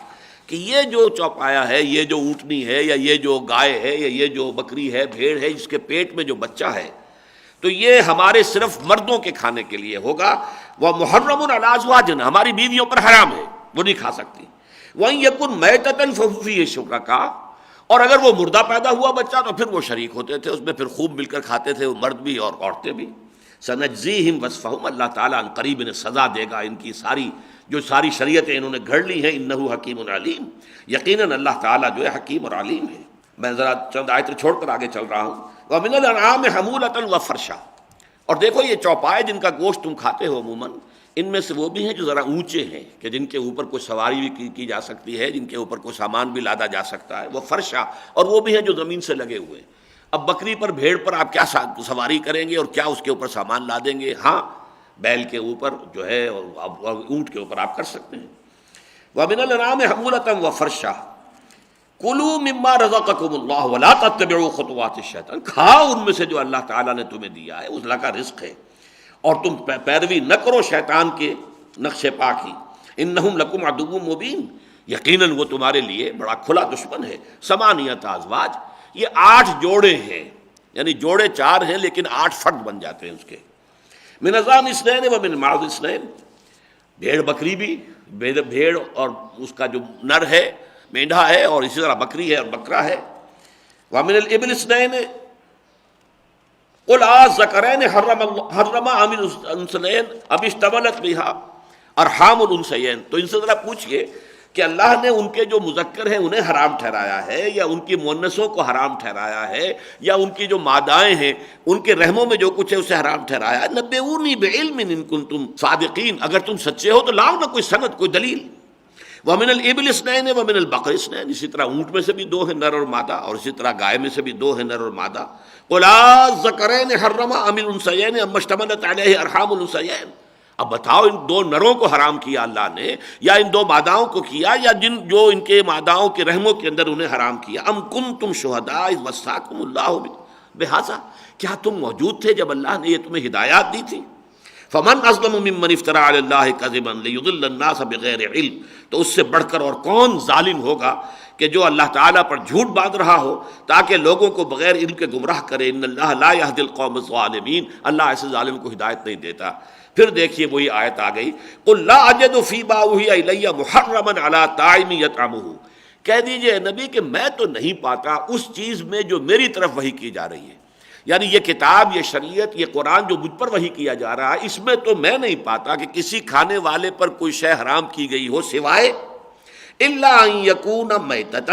کہ یہ جو چوپایا ہے، یہ جو اونٹنی ہے، یا یہ جو گائے ہے، یا یہ جو بکری ہے، بھیڑ ہے، جس کے پیٹ میں جو بچہ ہے، تو یہ ہمارے صرف مردوں کے کھانے کے لیے ہوگا۔ ومحرم علی ازواجنا، ہماری بیویوں پر حرام ہے، وہ نہیں کھا سکتی۔ وَإِن يَكُن مَيْتَةً فَهُوَ فِيهِ شُرَكَاء، اور اگر وہ مردہ پیدا ہوا بچہ تو پھر وہ شریک ہوتے تھے اس میں، پھر خوب مل کر کھاتے تھے، مرد بھی اور عورتیں بھی۔ سنجزیہم وصفہم، اللہ تعالیٰ ان قریب انہیں سزا دے گا ان کی ساری شریعتیں انہوں نے گھڑ لی ہیں۔ انہ حکیم علیم، یقیناً اللہ تعالیٰ جو ہے حکیم اور علیم ہے۔ میں ذرا چند آیتیں چھوڑ کر آگے چل رہا ہوں۔ ومن الانعام حمولۃ وفرشا، اور دیکھو یہ چوپائے جن کا گوشت تم کھاتے ہو عموماً، ان میں سے وہ بھی ہیں جو ذرا اونچے ہیں کہ جن کے اوپر کوئی سواری بھی کی جا سکتی ہے، جن کے اوپر کوئی سامان بھی لادا جا سکتا ہے، وہ فرشا، اور وہ بھی ہیں جو زمین سے لگے ہوئے۔ اب بکری پر، بھیڑ پر آپ کیا سواری کریں گے اور کیا اس کے اوپر سامان لا دیں گے؟ ہاں بیل کے اوپر جو ہے اور اونٹ کے اوپر آپ کر سکتے ہیں۔ وَمِنَ الْأَنْعَامِ حَمُولَةً وَفَرْشًا کُلُوا مِمَّا رَزَقَكُمُ اللَّهُ وَلَا تَتَّبِعُوا خُطُوَاتِ الشَّيْطَانِ، کھاؤ ان میں سے جو اللہ تعالیٰ نے تمہیں دیا ہے، اس اللہ کا رزق ہے، اور تم پیروی نہ کرو شیطان کے نقش پا کی۔ انہم لکم عدو مبین، یقیناً وہ تمہارے لیے بڑا کھلا دشمن ہے۔ ثمانیۃ ازواج، یہ 8 جوڑے ہیں، یعنی جوڑے 4 ہیں لیکن 8 فرد بن جاتے ہیں اس کے۔ من ازان اثنین و من معاذ اثنین، بھیڑ بکری بھی، بھیڑ اور اس کا جو نر ہے مینڈھا ہے، اور اسی طرح بکری ہے اور بکرا ہے۔ ومن الابل اثنین قل الذکرین حرم ام الانثیین ام اشتملت بها ارحام الانثیین، تو ان سے ذرا پوچھئے کہ اللہ نے ان کے جو مذکر ہیں انہیں حرام ٹھہرایا ہے، یا ان کی مؤنثوں کو حرام ٹھہرایا ہے، یا ان کی جو مادائیں ہیں ان کے رحموں میں جو کچھ ہے اسے حرام ٹھہرایا ہے؟ نبئونی بعلم ان کنتم صادقین، اگر تم سچے ہو تو لاؤ نا کوئی سند، کوئی دلیل۔ ومن الابل اثنین ومن البقر اثنین، اسی طرح اونٹ میں سے بھی 2 ہیں نر اور مادہ، اور اسی طرح گائے میں سے بھی 2 ہیں نر اور مادہ۔ قل الذکرین حرم ام الانثیین ام اشتملت علیہ ارحام الانثیین، اب بتاؤ ان 2 نروں کو حرام کیا اللہ نے، یا ان 2 ماداؤں کو کیا، یا جو ان کے ماداؤں کے رحموں کے اندر انہیں حرام کیا؟ ام کنتم شہداء اذ وصاکم اللہ بہذا، کیا تم موجود تھے جب اللہ نے یہ تمہیں ہدایات دی تھی؟ فمن اظلم ممن افترى علی اللہ کذبا لیضل الناس بغیر علم، تو اس سے بڑھ کر اور کون ظالم ہوگا کہ جو اللہ تعالیٰ پر جھوٹ باندھ رہا ہو تاکہ لوگوں کو بغیر علم کے گمراہ کرے۔ ان اللہ لا يهدي القوم الظالمین، اللہ ایسے ظالم کو ہدایت نہیں دیتا۔ پھر دیکھیے وہی آیت آ گئی، قل لا اجد فیما اوحی الی محرما علی طاعم یطعمہ، کہہ دیجئے نبی کہ میں تو نہیں پاتا اس چیز میں جو میری طرف وحی کی جا رہی ہے، یعنی یہ کتاب، یہ شریعت، یہ قرآن جو مجھ پر وحی کیا جا رہا ہے، اس میں تو میں نہیں پاتا کہ کسی کھانے والے پر کوئی شے حرام کی گئی ہو، سوائے الا ان یکون میتۃ،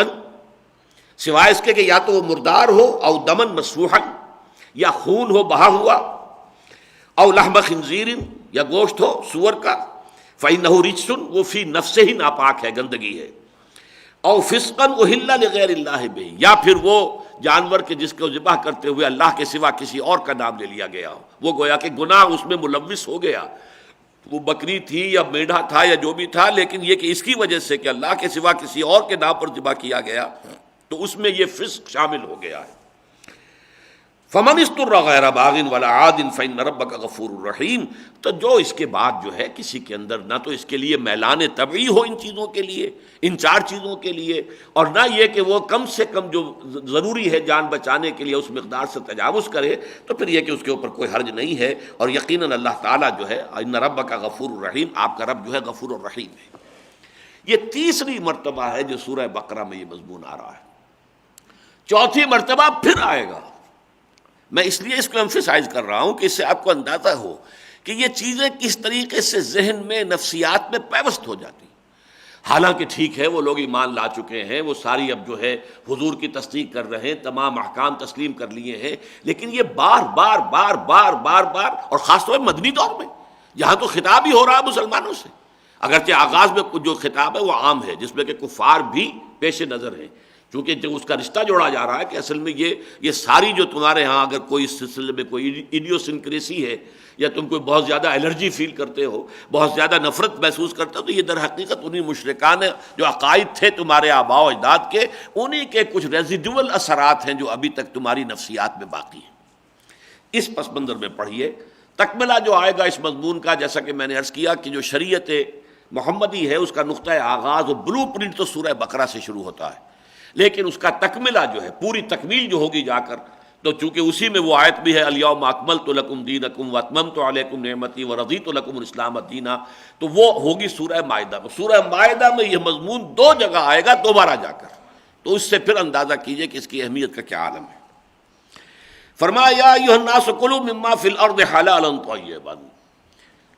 سوائے اس کے کہ یا تو وہ مردار ہو، او دمن مسفوحا، یا خون ہو بہا ہوا، او لحم خنزیر، یا گوشت ہو سور کا، فإنہ رجس، وہ فی نفسہ ہی ناپاک ہے، گندگی ہے، او فسقا اہل لغیر اللہ بہ، یا پھر وہ جانور کے جس کو ذبح کرتے ہوئے اللہ کے سوا کسی اور کا نام لے لیا گیا ہو، وہ گویا کہ گناہ اس میں ملوث ہو گیا، وہ بکری تھی یا میڈھا تھا یا جو بھی تھا، لیکن یہ کہ اس کی وجہ سے کہ اللہ کے سوا کسی اور کے نام پر ذبح کیا گیا تو اس میں یہ فسق شامل ہو گیا ہے۔ فمن استر غیر باغ ولا عاد فإن ربک غفور رحیم، تو جو اس کے بعد جو ہے کسی کے اندر نہ تو اس کے لیے میلان طبعی ہو ان چیزوں کے لیے، ان 4 چیزوں کے لیے، اور نہ یہ کہ وہ کم سے کم جو ضروری ہے جان بچانے کے لیے اس مقدار سے تجاوز کرے، تو پھر یہ کہ اس کے اوپر کوئی حرج نہیں ہے۔ اور یقیناً اللہ تعالیٰ جو ہے ان ربک غفور رحیم، آپ کا رب جو ہے غفور الرحیم ہے۔ یہ تیسری مرتبہ ہے جو سورہ بقرہ میں یہ مضمون آ رہا ہے، چوتھی مرتبہ پھر آئے گا۔ میں اس لیے اس کو ایمفیسائز کر رہا ہوں کہ اس سے آپ کو اندازہ ہو کہ یہ چیزیں کس طریقے سے ذہن میں، نفسیات میں پیوست ہو جاتی. حالانکہ ٹھیک ہے وہ لوگ ایمان لا چکے ہیں، وہ ساری اب جو ہے حضور کی تصدیق کر رہے ہیں، تمام احکام تسلیم کر لیے ہیں، لیکن یہ بار بار بار بار بار بار، اور خاص طور پر مدنی دور میں جہاں تو خطاب ہی ہو رہا ہے مسلمانوں سے، اگرچہ آغاز میں جو خطاب ہے وہ عام ہے جس میں کہ کفار بھی پیش نظر ہیں، چونکہ جو اس کا رشتہ جوڑا جا رہا ہے کہ اصل میں یہ ساری جو تمہارے ہاں اگر کوئی اس سلسلے میں کوئی ایڈیوسنکریسی ہے یا تم کوئی بہت زیادہ الرجی فیل کرتے ہو، بہت زیادہ نفرت محسوس کرتے ہو، تو یہ در حقیقت انہی مشرکان جو عقائد تھے تمہارے آباء و اجداد کے، انہی کے کچھ ریزیڈول اثرات ہیں جو ابھی تک تمہاری نفسیات میں باقی ہیں. اس پس منظر میں پڑھیے تکملہ جو آئے گا اس مضمون کا، جیسا کہ میں نے عرض کیا کہ جو شریعت محمدی ہے اس کا نقطہ آغاز و بلو پرنٹ تو سورہ بقرہ سے شروع ہوتا ہے، لیکن اس کا تکملہ جو ہے، پوری تکمیل جو ہوگی جا کر، تو چونکہ اسی میں وہ آیت بھی ہے الیوم اکملت لکم دینکم واتممت علیکم نعمتی ورضیت لکم الاسلام دینا، تو وہ ہوگی سورہ مائدہ میں. سورہ مائدہ میں یہ مضمون 2 جگہ آئے گا دوبارہ جا کر، تو اس سے پھر اندازہ کیجئے کہ اس کی اہمیت کا کیا عالم ہے. فرمایا یا ایھا الناس کلوا مما فی الارض حلالا طیبا،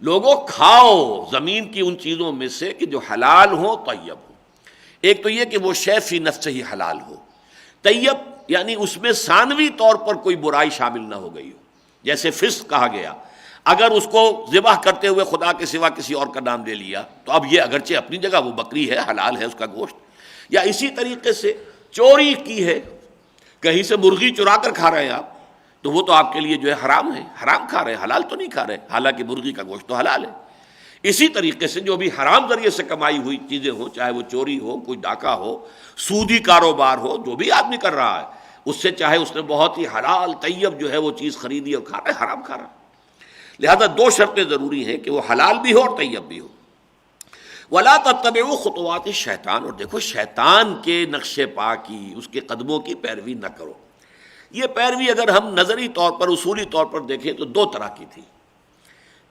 لوگوں کھاؤ زمین کی ان چیزوں میں سے کہ جو حلال ہو طیب ہو. ایک تو یہ کہ وہ شے فی نفس ہی حلال ہو، طیب یعنی اس میں ثانوی طور پر کوئی برائی شامل نہ ہو گئی ہو، جیسے فسق کہا گیا، اگر اس کو ذبح کرتے ہوئے خدا کے سوا کسی اور کا نام لے لیا تو اب یہ اگرچہ اپنی جگہ وہ بکری ہے، حلال ہے اس کا گوشت. یا اسی طریقے سے چوری کی ہے، کہیں سے مرغی چرا کر کھا رہے ہیں آپ، تو وہ تو آپ کے لیے جو ہے حرام ہے، حرام کھا رہے ہیں، حلال تو نہیں کھا رہے، حالانکہ مرغی کا گوشت تو حلال ہے. اسی طریقے سے جو بھی حرام ذریعے سے کمائی ہوئی چیزیں ہوں، چاہے وہ چوری ہو، کوئی ڈاکہ ہو، سودی کاروبار ہو، جو بھی آدمی کر رہا ہے اس سے، چاہے اس نے بہت ہی حلال طیب جو ہے وہ چیز خریدی اور کھا رہا ہے، حرام کھا رہا ہے. لہذا 2 شرطیں ضروری ہیں کہ وہ حلال بھی ہو اور طیب بھی ہو. وَلَا تَتَّبِعُوا خُطُوَاتِ الشَّيْطَانِ، اور دیکھو شیطان کے نقش پا کی، اس کے قدموں کی پیروی نہ کرو. یہ پیروی اگر ہم نظری طور پر، اصولی طور پر دیکھیں تو 2 طرح کی تھی.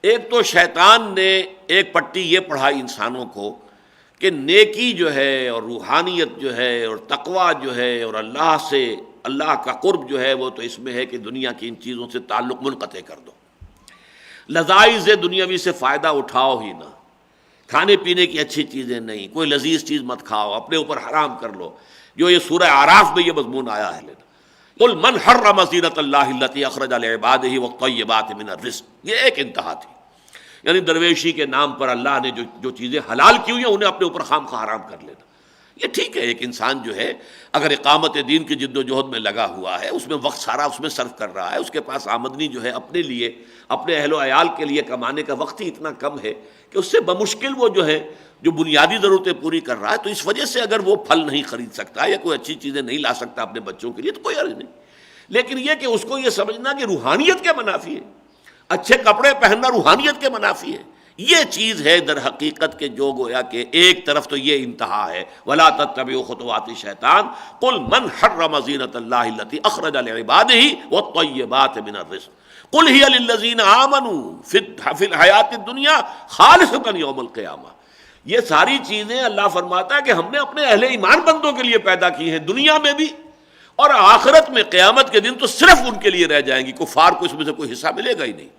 ایک تو شیطان نے ایک پٹی یہ پڑھائی انسانوں کو کہ نیکی جو ہے اور روحانیت جو ہے اور تقویٰ جو ہے اور اللہ سے، اللہ کا قرب جو ہے وہ تو اس میں ہے کہ دنیا کی ان چیزوں سے تعلق منقطع کر دو، لذائذ دنیاوی سے فائدہ اٹھاؤ ہی نہ، کھانے پینے کی اچھی چیزیں نہیں، کوئی لذیذ چیز مت کھاؤ، اپنے اوپر حرام کر لو. جو یہ سورہ اعراف میں یہ مضمون آیا ہے، قل من حرم زینۃ اللہ التی اخرج لعبادہ والطیبات من الرزق، یہ ایک انتہا تھی. یعنی درویشی کے نام پر اللہ نے جو چیزیں حلال کی ہوئی ہیں انہیں اپنے اوپر خام خواہ حرام کر لینا. یہ ٹھیک ہے، ایک انسان جو ہے اگر اقامت دین کی جد و جہد میں لگا ہوا ہے، اس میں وقت سارا اس میں صرف کر رہا ہے، اس کے پاس آمدنی جو ہے اپنے لیے، اپنے اہل و عیال کے لیے کمانے کا وقت ہی اتنا کم ہے کہ اس سے بمشکل وہ جو ہے جو بنیادی ضرورتیں پوری کر رہا ہے، تو اس وجہ سے اگر وہ پھل نہیں خرید سکتا یا کوئی اچھی چیزیں نہیں لا سکتا اپنے بچوں کے لیے تو کوئی عرض نہیں. لیکن یہ کہ اس کو یہ سمجھنا کہ روحانیت کے منافی ہے، اچھے کپڑے پہننا روحانیت کے منافی ہے، یہ چیز ہے در حقیقت کے جو گویا کہ ایک طرف تو یہ انتہا ہے وَلَا تَتَّبِعُوا خُطُوَاتِ الشَّيْطَانِ قُلْ مَنْ حَرَّمَ زِينَةَ اللَّهِ الَّتِي أَخْرَجَ لِعِبَادِهِ وَالطَّيِّبَاتِ مِنَ الرِّزْقِ قُلْ هِيَ لِلَّذِينَ آمَنُوا فِي الْحَيَاةِ الدُّنْيَا خَالِصَةً يَوْمَ الْقِيَامَةِ. یہ ساری چیزیں اللہ فرماتا ہے کہ ہم نے اپنے اہل ایمان بندوں کے لیے پیدا کی ہیں، دنیا میں بھی اور آخرت میں، قیامت کے دن تو صرف ان کے لیے رہ جائیں گی، کفار کو اس میں سے کوئی حصہ ملے گا ہی نہیں.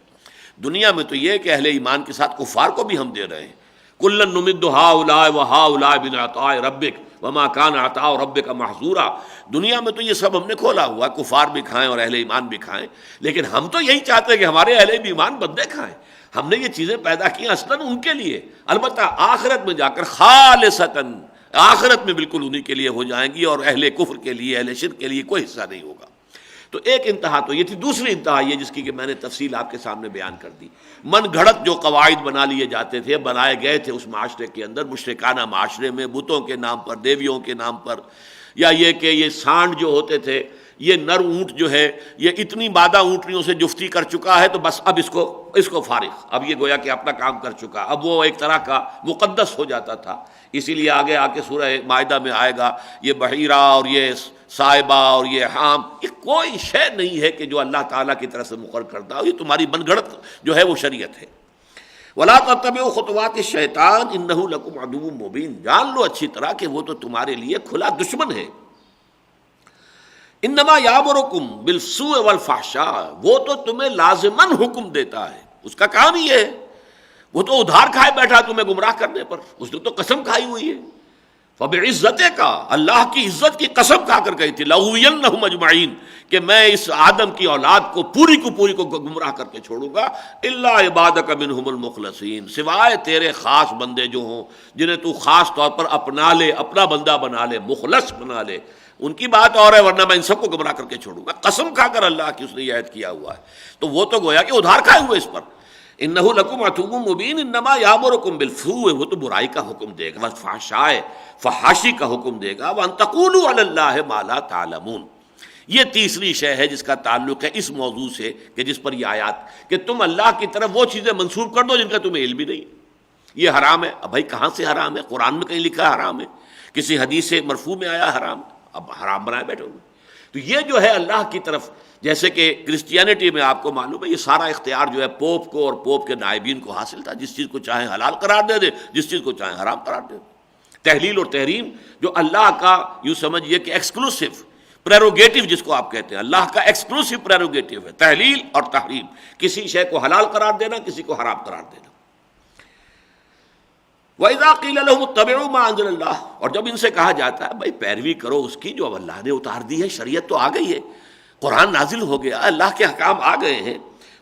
دنیا میں تو یہ کہ اہل ایمان کے ساتھ کفار کو بھی ہم دے رہے ہیں. کُلًّا نُمِدُّ هَٰؤُلَاءِ وَهَٰؤُلَاءِ مِنْ عَطَاءِ رَبِّكَ وَمَا كَانَ عَطَاءُ رَبِّكَ مَحْظُورًا. دنیا میں تو یہ سب ہم نے کھولا ہوا ہے، کفار بھی کھائیں اور اہل ایمان بھی کھائیں، لیکن ہم تو یہی چاہتے ہیں کہ ہمارے اہل ایمان بندے کھائیں. ہم نے یہ چیزیں پیدا کی اصلاً ان کے لیے، البتہ آخرت میں جا کر خالصتاً، آخرت میں بالکل انہی کے لیے ہو جائیں گی، اور اہل کفر کے لیے، اہل شرک کے لیے کوئی حصہ نہیں ہوگا. تو ایک انتہا تو یہ تھی. دوسری انتہا یہ جس کی کہ میں نے تفصیل آپ کے سامنے بیان کر دی، من گھڑت جو قواعد بنا لیے جاتے تھے، بنائے گئے تھے اس معاشرے کے اندر، مشرکانہ معاشرے میں، بتوں کے نام پر، دیویوں کے نام پر، یا یہ کہ یہ سانڈ جو ہوتے تھے، یہ نر اونٹ جو ہے یہ اتنی مادہ اونٹنیوں سے جفتی کر چکا ہے تو بس اب اس کو فارغ، اب یہ گویا کہ اپنا کام کر چکا، اب وہ ایک طرح کا مقدس ہو جاتا تھا. اسی لیے آگے آ کے سورہ مائدہ میں آئے گا یہ بحیرہ اور یہ صائبہ اور یہ حام، یہ کوئی شے نہیں ہے کہ جو اللہ تعالیٰ کی طرف سے مقرر کردہ ہو، یہ تمہاری من گھڑت جو ہے وہ شریعت ہے. وَلَا تَتَّبِعُوا خُطُوَاتِ الشَّيْطَانِ إِنَّهُ لَكُمْ عَدُوٌّ مُّبِينٌ. جان لو اچھی طرح کہ وہ تو تمہارے لیے کھلا دشمن ہے. انما یامرکم بالسوء والفحشاء، وہ تو تمہیں لازماً حکم دیتا ہے اس کا کام ہی ہے، وہ تو ادھار کھائے بیٹھا تمہیں گمراہ کرنے پر، اس نے تو قسم کھائی ہوئی ہے. فَبِعِزَّتِكَ، اللہ کی عزت کی قسم کھا کر گئی تھی، لَأُغْوِيَنَّهُمْ أَجْمَعِينَ، کہ میں اس آدم کی اولاد کو پوری کو گمراہ کر کے چھوڑوں گا، إِلَّا عِبَادَكَ مِنْهُمُ الْمُخْلَصِينَ، سوائے تیرے خاص بندے جو ہوں جنہیں تو خاص طور پر اپنا لے، اپنا بندہ بنا لے، مخلص بنا لے، ان کی بات اور ہے، ورنہ میں ان سب کو گمراہ کر کے چھوڑوں گا. قسم کھا کر اللہ کی اس نے یہ عہد کیا ہوا ہے. تو وہ تو گویا کہ ادھار کھائے ہوئے اس پر. انہ لکم عدو مبین انما یامرکم بالسوء، وہ تو برائی کا حکم دے گا، والفحشاء، فحاشی کا حکم دے گا، وان تقولوا علی اللہ ما لا تعلمون. یہ تیسری شے ہے جس کا تعلق ہے اس موضوع سے کہ جس پر یہ آیات، کہ تم اللہ کی طرف وہ چیزیں منسوب کر دو جن کا تمہیں علم بھی نہیں. یہ حرام ہے. اب بھائی کہاں سے حرام ہے؟ قرآن میں کہیں لکھا ہے حرام ہے؟ کسی حدیث مرفوع میں آیا حرام؟ اب حرام بنائے بیٹھے ہوئے. تو یہ جو ہے اللہ کی طرف، جیسے کہ کرسچینٹی میں آپ کو معلوم ہے یہ سارا اختیار جو ہے پوپ کو اور پوپ کے نائبین کو حاصل تھا، جس چیز کو چاہیں حلال قرار دے دے، جس چیز کو چاہیں حرام قرار دے دے. تحلیل اور تحریم جو اللہ کا یوں سمجھیے کہ ایکسکلوسو پریروگیٹو جس کو آپ کہتے ہیں، اللہ کا ایکسکلوسو پریروگیٹو ہے تحلیل اور تحریم، کسی شے کو حلال قرار دینا، کسی کو حرام قرار دینا. وَإِذَا قِيلَ لَهُمُ اتَّبِعُوا مَا أَنزَلَ اللَّهُ، اور جب ان سے کہا جاتا ہے بھائی پیروی کرو اس کی جو اب اللہ نے اتار دی ہے، شریعت تو آ گئی ہے، قرآن نازل ہو گیا، اللہ کے احکام آ گئے ہیں.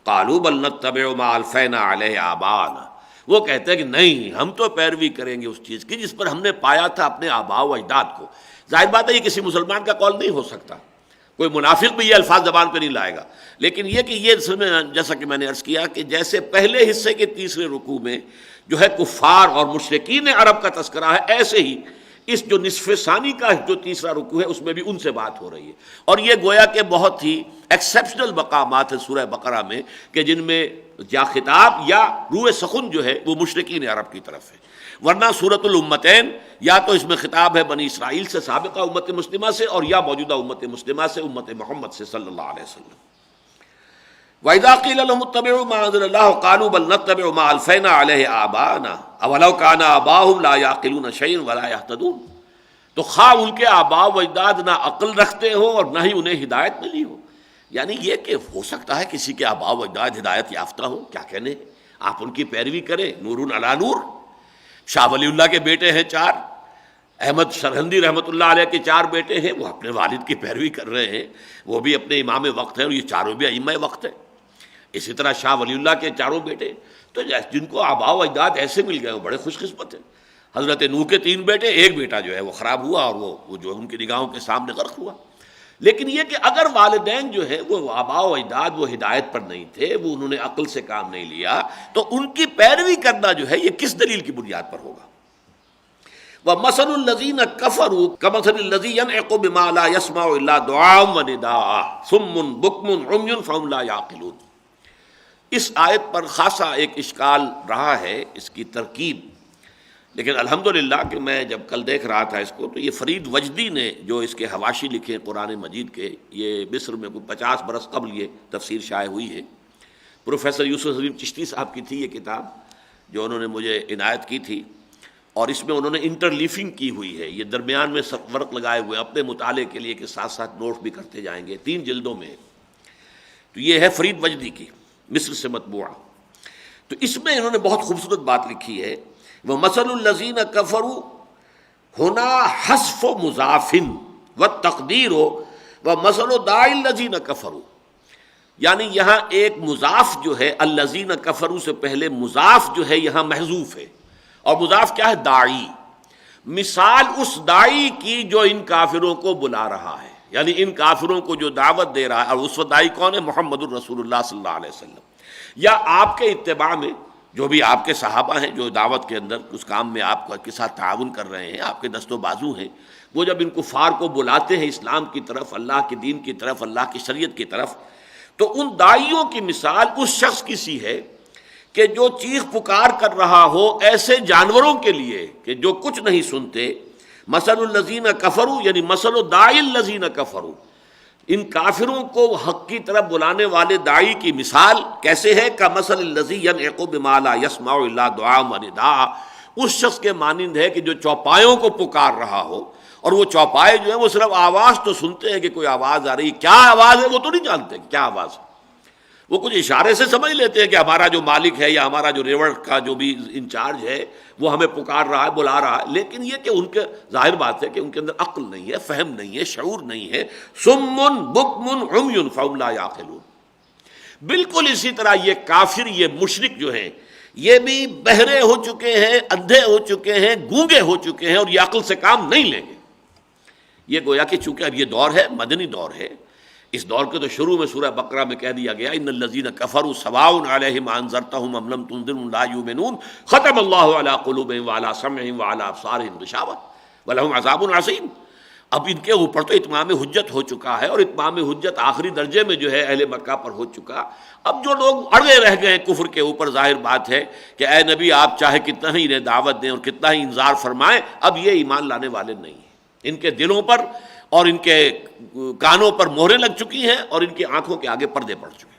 قَالُوا بَلْ نَتَّبِعُ مَا أَلْفَيْنَا عَلَيْهِ آبَاءَنَا، وہ کہتے ہیں کہ نہیں ہم تو پیروی کریں گے اس چیز کی جس پر ہم نے پایا تھا اپنے آباء و اجداد کو. ظاہر بات ہے یہ کسی مسلمان کا قول نہیں ہو سکتا، کوئی منافق بھی یہ الفاظ زبان پہ نہیں لائے گا. لیکن یہ کہ یہ جیسا کہ میں نے عرض کیا کہ جیسے پہلے حصے کے تیسرے رکوع میں جو ہے کفار اور مشرکین عرب کا تذکرہ ہے، ایسے ہی اس جو نصف ثانی کا جو تیسرا رکوع ہے اس میں بھی ان سے بات ہو رہی ہے. اور یہ گویا کہ بہت ہی ایکسیپشنل مقامات ہیں سورہ بقرہ میں کہ جن میں یا خطاب یا روح سخن جو ہے وہ مشرکین عرب کی طرف ہے. ورنہ سورۃ الامتین یا تو اس میں خطاب ہے بنی اسرائیل سے، سابقہ امت مسلمہ سے، اور یا موجودہ امت مسلمہ سے، امت محمد سے صلی اللہ علیہ وسلم. وَإِذَا قِيلَ لَهُمُ اتَّبِعُوا مَا أَنزَلَ اللَّهُ قَالُوا بَلْ نَتَّبِعُ مَا أَلْفَيْنَا عَلَيْهِ آبَاءَنَا أَوَلَوْ كَانَ آبَاؤُهُمْ لَا يَعْقِلُونَ شَيْئًا وَلَا يَهْتَدُونَ، تو خواہ ان کے آباء و اجداد نہ عقل رکھتے ہو اور نہ ہی انہیں ہدایت ملی ہو. یعنی یہ کہ ہو سکتا ہے کسی کے آباء و اجداد ہدایت یافتہ ہو، کیا کہنے، آپ ان کی پیروی کریں. نور علی نور. شاہ ولی اللہ کے بیٹے ہیں 4، احمد سرہندی رحمۃ اللہ علیہ کے 4 بیٹے ہیں، وہ اپنے والد کی پیروی کر رہے ہیں، وہ بھی اپنے امام وقت ہیں، اور یہ چاروں بھی ائمہ وقت ہیں. اسی طرح شاہ ولی اللہ کے 4 بیٹے، تو جن کو آباء و اجداد ایسے مل گئے وہ بڑے خوش قسمت ہیں. حضرت نوح کے 3 بیٹے، ایک بیٹا جو ہے وہ خراب ہوا اور وہ جو ان کی نگاہوں کے سامنے غرق ہوا. لیکن یہ کہ اگر والدین جو ہے وہ آباء و اجداد وہ ہدایت پر نہیں تھے، وہ انہوں نے عقل سے کام نہیں لیا، تو ان کی پیروی کرنا جو ہے یہ کس دلیل کی بنیاد پر ہوگا؟ وَمَثَلُ الَّذِينَ كَفَرُوا كَمَثَلِ الَّذِي يَنْعِقُ بِمَا لَا يَسْمَعُ إِلَّا دُعَاءً وَنِدَاءً صُمٌّ بُكْمٌ عُمْيٌ فَهُمْ لَا يَعْقِلُونَ. اس آیت پر خاصا ایک اشکال رہا ہے اس کی ترکیب، لیکن الحمدللہ کہ میں جب کل دیکھ رہا تھا اس کو تو یہ فرید وجدی نے جو اس کے حواشی لکھے قرآن مجید کے، یہ مصر میں 50 برس قبل یہ تفسیر شائع ہوئی ہے. پروفیسر یوسف سلیم چشتی صاحب کی تھی یہ کتاب جو انہوں نے مجھے عنایت کی تھی، اور اس میں انہوں نے انٹرلیفنگ کی ہوئی ہے، یہ درمیان میں ورق لگائے ہوئے اپنے مطالعے کے لیے کہ ساتھ ساتھ نوٹ بھی کرتے جائیں گے. 3 جلدوں میں. تو یہ ہے فرید وجدی کی، مصر سے مطبوعہ. تو اس میں انہوں نے بہت خوبصورت بات لکھی ہے. وَمَثَلُ الَّذِينَ كَفَرُوا هُنَا حذف مضاف وَالتَّقْدِيرُ وَمَثَلُ دَاعِ الَّذِينَ كَفَرُوا، یعنی یہاں ایک مضاف جو ہے الَّذِينَ كَفَرُوا سے پہلے مضاف جو ہے یہاں محذوف ہے، اور مضاف کیا ہے؟ داعی. مثال اس داعی کی جو ان کافروں کو بلا رہا ہے، یعنی ان کافروں کو جو دعوت دے رہا ہے. اور اس وقت داعی کون ہے؟ محمد الرسول اللہ صلی اللہ علیہ وسلم. یا آپ کے اتباع میں جو بھی آپ کے صحابہ ہیں جو دعوت کے اندر اس کام میں آپ کے ساتھ تعاون کر رہے ہیں، آپ کے دست و بازو ہیں، وہ جب ان کفار کو بلاتے ہیں اسلام کی طرف، اللہ کے دین کی طرف، اللہ کی شریعت کی طرف، تو ان داعیوں کی مثال اس شخص کی سی ہے کہ جو چیخ پکار کر رہا ہو ایسے جانوروں کے لیے کہ جو کچھ نہیں سنتے. مثل الذین کفروا یعنی مثل داعی الذین کفروا، ان کافروں کو حق کی طرف بلانے والے داعی کی مثال کیسے ہے؟ کمثل الذی ینعق بما لا یسمع الا دعاء ونداء، اس شخص کے مانند ہے کہ جو چوپایوں کو پکار رہا ہو، اور وہ چوپائے جو ہیں وہ صرف آواز تو سنتے ہیں کہ کوئی آواز آ رہی، کیا آواز ہے وہ تو نہیں جانتے کیا آواز ہے. وہ کچھ اشارے سے سمجھ لیتے ہیں کہ ہمارا جو مالک ہے یا ہمارا جو ریوڑ کا جو بھی انچارج ہے وہ ہمیں پکار رہا ہے، بلا رہا ہے، لیکن یہ کہ ان کے ظاہر بات ہے کہ ان کے اندر عقل نہیں ہے، فہم نہیں ہے، شعور نہیں ہے. صم بکم عمی فهم لا یعقلون. بالکل اسی طرح یہ کافر، یہ مشرک جو ہیں، یہ بھی بہرے ہو چکے ہیں، اندھے ہو چکے ہیں، گونگے ہو چکے ہیں، اور یہ عقل سے کام نہیں لیں گے. یہ گویا کہ چونکہ اب یہ دور ہے، مدنی دور ہے، اس دور کے تو شروع میں سورہ بقرہ میں کہہ دیا گیا ان الذین کفروا سواء علیہم انذرتہم ام لم تنذرہم لا یؤمنون ختم اللہ علی قلوبہم وعلی سمعہم وعلی ابصارہم غشاوہ ولہم عذاب عظیم. اب ان کے اوپر تو اتمام حجت ہو چکا ہے، اور اتمام حجت آخری درجے میں جو ہے اہل مکہ پر ہو چکا. اب جو لوگ اڑے رہ گئے ہیں کفر کے اوپر، ظاہر بات ہے کہ اے نبی آپ چاہے کتنا ہی انہیں دعوت دیں اور کتنا ہی انذار فرمائیں، اب یہ ایمان لانے والے نہیں ہیں. ان کے دلوں پر اور ان کے کانوں پر مہریں لگ چکی ہیں، اور ان کی آنکھوں کے آگے پردے پڑ چکے ہیں.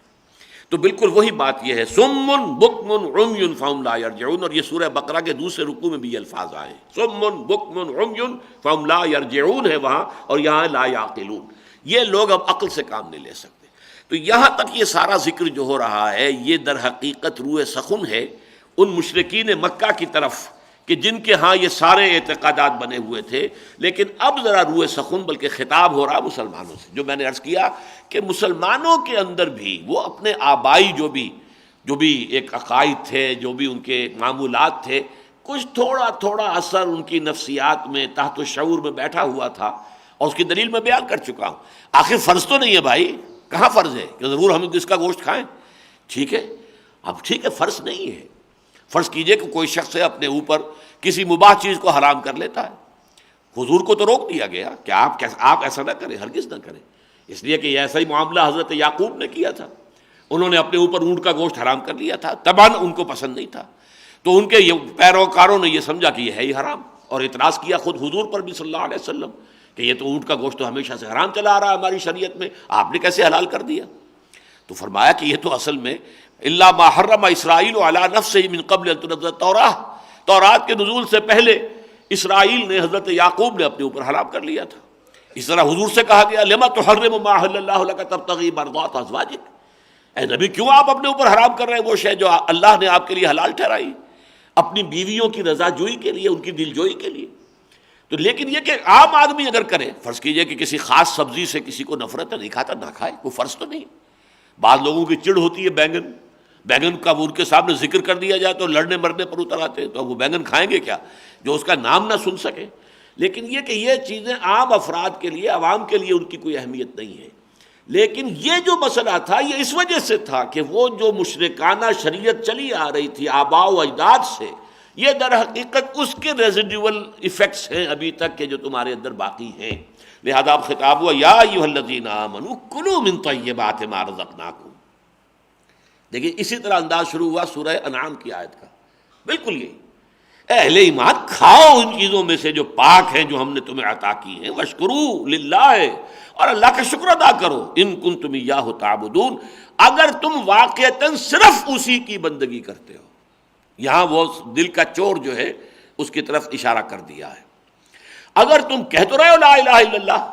تو بالکل وہی بات یہ ہے، صم بکم عمی فهم لا یرجعون. اور یہ سورہ بقرہ کے دوسرے رکوع میں بھی یہ الفاظ آئے، صم بکم عمی فهم لا یرجعون ہے وہاں، اور یہاں لا یعقلون. یہ لوگ اب عقل سے کام نہیں لے سکتے. تو یہاں تک یہ سارا ذکر جو ہو رہا ہے، یہ در حقیقت روح سخن ہے ان مشرکین مکہ کی طرف کہ جن کے ہاں یہ سارے اعتقادات بنے ہوئے تھے. لیکن اب ذرا روح سخن بلکہ خطاب ہو رہا مسلمانوں سے. جو میں نے عرض کیا کہ مسلمانوں کے اندر بھی وہ اپنے آبائی جو بھی ایک عقائد تھے، جو بھی ان کے معمولات تھے، کچھ تھوڑا تھوڑا اثر ان کی نفسیات میں تحت الشعور میں بیٹھا ہوا تھا، اور اس کی دلیل میں بیان کر چکا ہوں. آخر فرض تو نہیں ہے بھائی، کہاں فرض ہے کہ ضرور ہم اس کا گوشت کھائیں؟ ٹھیک ہے، اب ٹھیک ہے، فرض نہیں ہے. فرض کیجئے کہ کوئی شخص اپنے اوپر کسی مباح چیز کو حرام کر لیتا ہے. حضور کو تو روک دیا گیا کہ آپ ایسا نہ کریں، ہرگز نہ کریں، اس لیے کہ ایسا ہی معاملہ حضرت یعقوب نے کیا تھا. انہوں نے اپنے اوپر اونٹ کا گوشت حرام کر لیا تھا، طبعاً ان کو پسند نہیں تھا. تو ان کے پیروکاروں نے یہ سمجھا کہ یہ ہے ہی حرام، اور اعتراض کیا خود حضور پر بھی صلی اللہ علیہ وسلم کہ یہ تو اونٹ کا گوشت تو ہمیشہ سے حرام چلا آ رہا ہے ہماری شریعت میں، آپ نے کیسے حلال کر دیا؟ تو فرمایا کہ یہ تو اصل میں الا ما حرم اسرائیل علی نفسہ من قبل ان تنزل التوراۃ، تورات کے نزول سے پہلے اسرائیل نے، حضرت یعقوب نے اپنے اوپر حرام کر لیا تھا. اس طرح حضور سے کہا گیا لما تحرم ما احل اللہ لک تبتغی مرضات ازواجک، اے نبی کیوں آپ اپنے اوپر حرام کر رہے ہیں وہ شے جو اللہ نے آپ کے لیے حلال ٹھہرائی، اپنی بیویوں کی رضا جوئی کے لیے، ان کی دل جوئی کے لیے. تو لیکن یہ کہ عام آدمی اگر کرے، فرض کیجئے کہ کسی خاص سبزی سے کسی کو نفرت ہے، نہیں کھاتا، نہ کھائے، کوئی فرض تو نہیں. بعض لوگوں کی چڑ ہوتی ہے بیگن کا ان کے سامنے ذکر کر دیا جائے تو لڑنے مرنے پر اتر آتے ہیں. تو اب وہ بیگن کھائیں گے کیا جو اس کا نام نہ سن سکے؟ لیکن یہ کہ یہ چیزیں عام افراد کے لیے، عوام کے لیے ان کی کوئی اہمیت نہیں ہے. لیکن یہ جو مسئلہ تھا یہ اس وجہ سے تھا کہ وہ جو مشرکانہ شریعت چلی آ رہی تھی آباء و اجداد سے، یہ در حقیقت اس کے ریزیڈیول ایفیکٹس ہیں ابھی تک کہ جو تمہارے اندر باقی ہیں. لہذا اب خطاب ہوا یا ایھا الذین آمنوا کلوا من طیبات ما رزقناکم. دیکھیے اسی طرح انداز شروع ہوا سورہ انعام کی آیت کا، بالکل یہی، اہل ایمان کھاؤ ان چیزوں میں سے جو پاک ہیں جو ہم نے تمہیں عطا کی ہیں، واشکروا للہ، اور اللہ کا شکر ادا کرو، ان کنتم ایاہ تعبدون، اگر تم واقعتاً صرف اسی کی بندگی کرتے ہو. یہاں وہ دل کا چور جو ہے اس کی طرف اشارہ کر دیا ہے. اگر تم کہہ تو رہے ہو لا الہ الا اللہ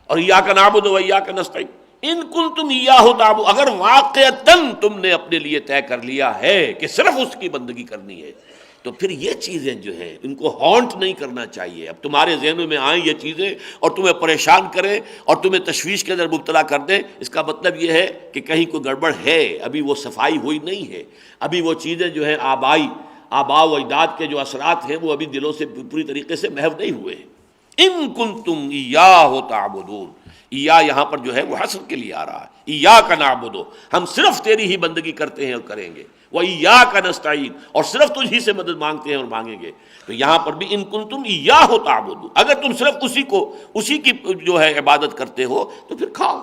اور ایاک نعبد و ایاک نستعین، ان کنتم ایاہ تعبدون، اگر واقعتاً تم نے اپنے لیے طے کر لیا ہے کہ صرف اس کی بندگی کرنی ہے، تو پھر یہ چیزیں جو ہیں ان کو ہانٹ نہیں کرنا چاہیے. اب تمہارے ذہنوں میں آئیں یہ چیزیں اور تمہیں پریشان کریں اور تمہیں تشویش کے اندر مبتلا کر دیں، اس کا مطلب یہ ہے کہ کہیں کوئی گڑبڑ ہے، ابھی وہ صفائی ہوئی نہیں ہے، ابھی وہ چیزیں جو ہیں آباء و اجداد کے جو اثرات ہیں وہ ابھی دلوں سے پوری طریقے سے محو نہیں ہوئے ہیں. ان کنتم ایاہ تعبدون، ایا یہاں پر جو ہے وہ حصر کے لیے آ رہا ہے، ایاک نعبد، ہم صرف تیری ہی بندگی کرتے ہیں اور کریں گے، وایاک نستعین، اور صرف تجھ ہی سے مدد مانگتے ہیں اور مانگیں گے. تو یہاں پر بھی ان کنتم ایاہ تعبدون، اگر تم صرف اسی کی جو ہے عبادت کرتے ہو تو پھر کھاؤ.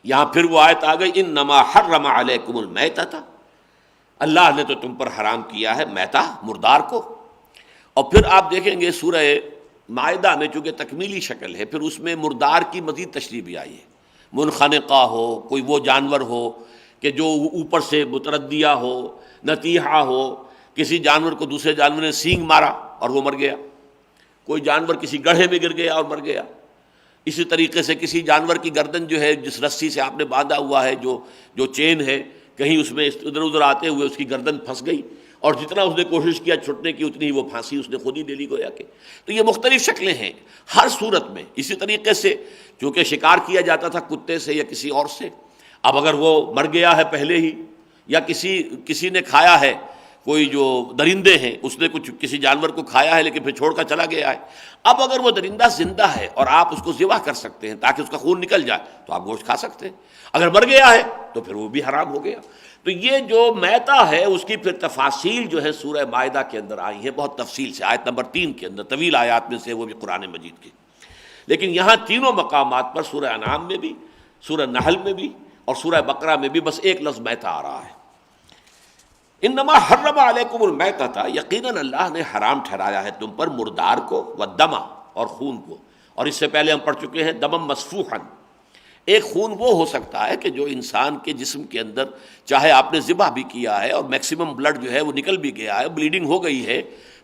یہاں پھر وہ آیت آ گئی انما حرم علیکم المیتۃ، اللہ نے تو تم پر حرام کیا ہے میتہ، مردار کو. اور پھر آپ دیکھیں گے سورہ مائدہ میں چونکہ تکمیلی شکل ہے، پھر اس میں مردار کی مزید تشریح بھی آئی ہے. منخنقہ ہو، کوئی وہ جانور ہو کہ جو اوپر سے متردیہ ہو، نتیحہ ہو، کسی جانور کو دوسرے جانور نے سینگ مارا اور وہ مر گیا، کوئی جانور کسی گڑھے میں گر گیا اور مر گیا، اسی طریقے سے کسی جانور کی گردن جو ہے جس رسی سے آپ نے باندھا ہوا ہے، جو چین ہے، کہیں اس میں ادھر ادھر آتے ہوئے اس کی گردن پھنس گئی، اور جتنا اس نے کوشش کیا چھٹنے کی اتنی ہی وہ پھانسی اس نے خود ہی لے لی گویا کہ۔ تو یہ مختلف شکلیں ہیں ہر صورت میں۔ اسی طریقے سے چونکہ شکار کیا جاتا تھا کتے سے یا کسی اور سے، اب اگر وہ مر گیا ہے پہلے ہی، یا کسی نے کھایا ہے، کوئی جو درندے ہیں اس نے کسی جانور کو کھایا ہے لیکن پھر چھوڑ کر چلا گیا ہے، اب اگر وہ درندہ زندہ ہے اور آپ اس کو ذبح کر سکتے ہیں تاکہ اس کا خون نکل جائے تو آپ گوشت کھا سکتے ہیں، اگر مر گیا ہے تو پھر وہ بھی حرام ہو گیا۔ تو یہ جو میتہ ہے اس کی پھر تفاصیل جو ہے سورہ مائدہ کے اندر آئی ہیں بہت تفصیل سے، آیت نمبر 3 کے اندر، طویل آیات میں سے وہ بھی قرآن مجید کی، لیکن یہاں تینوں مقامات پر سورہ انعام میں بھی، سورہ نحل میں بھی اور سورہ بقرہ میں بھی بس ایک لفظ میتہ آ رہا ہے۔ انما حرم علیکم المیتۃ، یقیناً اللہ نے حرام ٹھہرایا ہے تم پر مردار کو، والدم، اور خون کو، اور اس سے پہلے ہم پڑھ چکے ہیں دمم مسفوحا۔ ایک خون وہ ہو سکتا ہے کہ جو انسان کے جسم کے اندر چاہے آپ نے ذبح بھی کیا ہے اور میکسیمم بلڈ جو ہے وہ نکل بھی گیا ہے، بلیڈنگ ہو گئی ہے،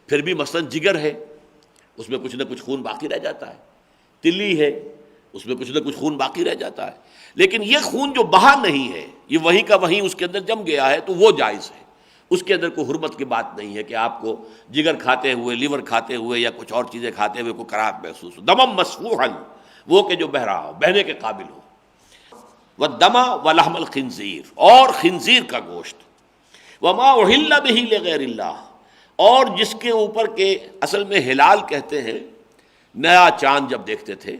پھر بھی مثلا جگر ہے، اس میں کچھ نہ کچھ خون باقی رہ جاتا ہے، تلی ہے، اس میں کچھ نہ کچھ خون باقی رہ جاتا ہے، لیکن یہ خون جو بہا نہیں ہے، یہ وہیں کا وہیں اس کے اندر جم گیا ہے، تو وہ جائز ہے، اس کے اندر کوئی حرمت کی بات نہیں ہے کہ آپ کو جگر کھاتے ہوئے، لیور کھاتے ہوئے یا کچھ اور چیزیں کھاتے ہوئے کوئی کراہت محسوس ہو۔ دمم مسفوحا، وہ کہ جو بہ رہا ہو، بہنے کے قابل ہو۔ والدم ولحم الخنزیر، اور خنزیر کا گوشت، وما اہل بہ لغیر اللہ، اور جس کے اوپر کے اصل میں ہلال کہتے ہیں، نیا چاند جب دیکھتے تھے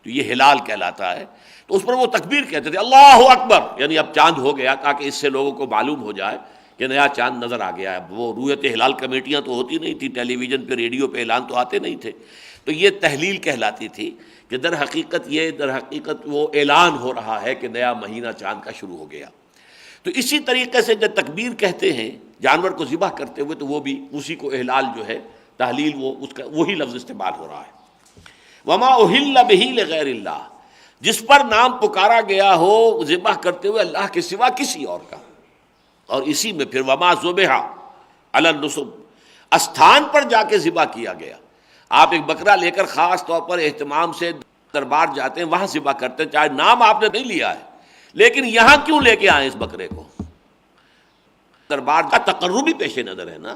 تو یہ ہلال کہلاتا ہے، تو اس پر وہ تکبیر کہتے تھے اللہ اکبر، یعنی اب چاند ہو گیا، تاکہ اس سے لوگوں کو معلوم ہو جائے کہ نیا چاند نظر آ گیا ہے۔ وہ رویت ہلال کمیٹیاں تو ہوتی نہیں تھی، ٹیلی ویژن پہ ریڈیو پہ اعلان تو آتے نہیں تھے، تو یہ تحلیل کہلاتی تھی کہ در حقیقت وہ اعلان ہو رہا ہے کہ نیا مہینہ چاند کا شروع ہو گیا۔ تو اسی طریقے سے جب تکبیر کہتے ہیں جانور کو ذبح کرتے ہوئے، تو وہ بھی اسی کو احلال جو ہے تحلیل، وہ اس کا وہی لفظ استعمال ہو رہا ہے۔ وما اہل بہ لغیر اللہ، جس پر نام پکارا گیا ہو ذبح کرتے ہوئے اللہ کے سوا کسی اور کا، اور اسی میں پھر وما ذبح علی النصب، استھان پر جا کے ذبح کیا گیا۔ آپ ایک بکرا لے کر خاص طور پر اہتمام سے دربار جاتے ہیں، وہاں ذبح کرتے ہیں، چاہے نام آپ نے نہیں لیا ہے، لیکن یہاں کیوں لے کے آئے اس بکرے کو؟ دربار کا تقربی پیش نظر ہے نا۔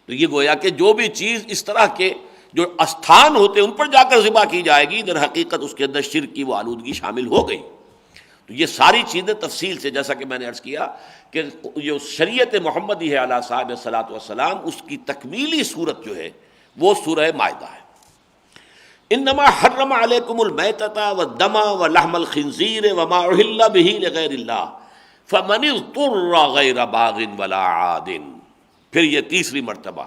تو یہ گویا کہ جو بھی چیز اس طرح کے جو استھان ہوتے ہیں ان پر جا کر ذبح کی جائے گی، در حقیقت اس کے اندر شرک کی وہ آلودگی شامل ہو گئی۔ تو یہ ساری چیزیں تفصیل سے، جیسا کہ میں نے عرض کیا کہ جو شریعت محمدی ہے علیہ صاحب الصلاۃ والسلام، اس کی تکمیلی صورت جو ہے وہ سورہ مائدہ ہے۔ انما حرم علیکم المیتۃ والدم ولحم الخنزیر وما اہل بہ لغیر اللہ فمن اضطر غیر باغ ولا عاد۔ پھر یہ تیسری مرتبہ،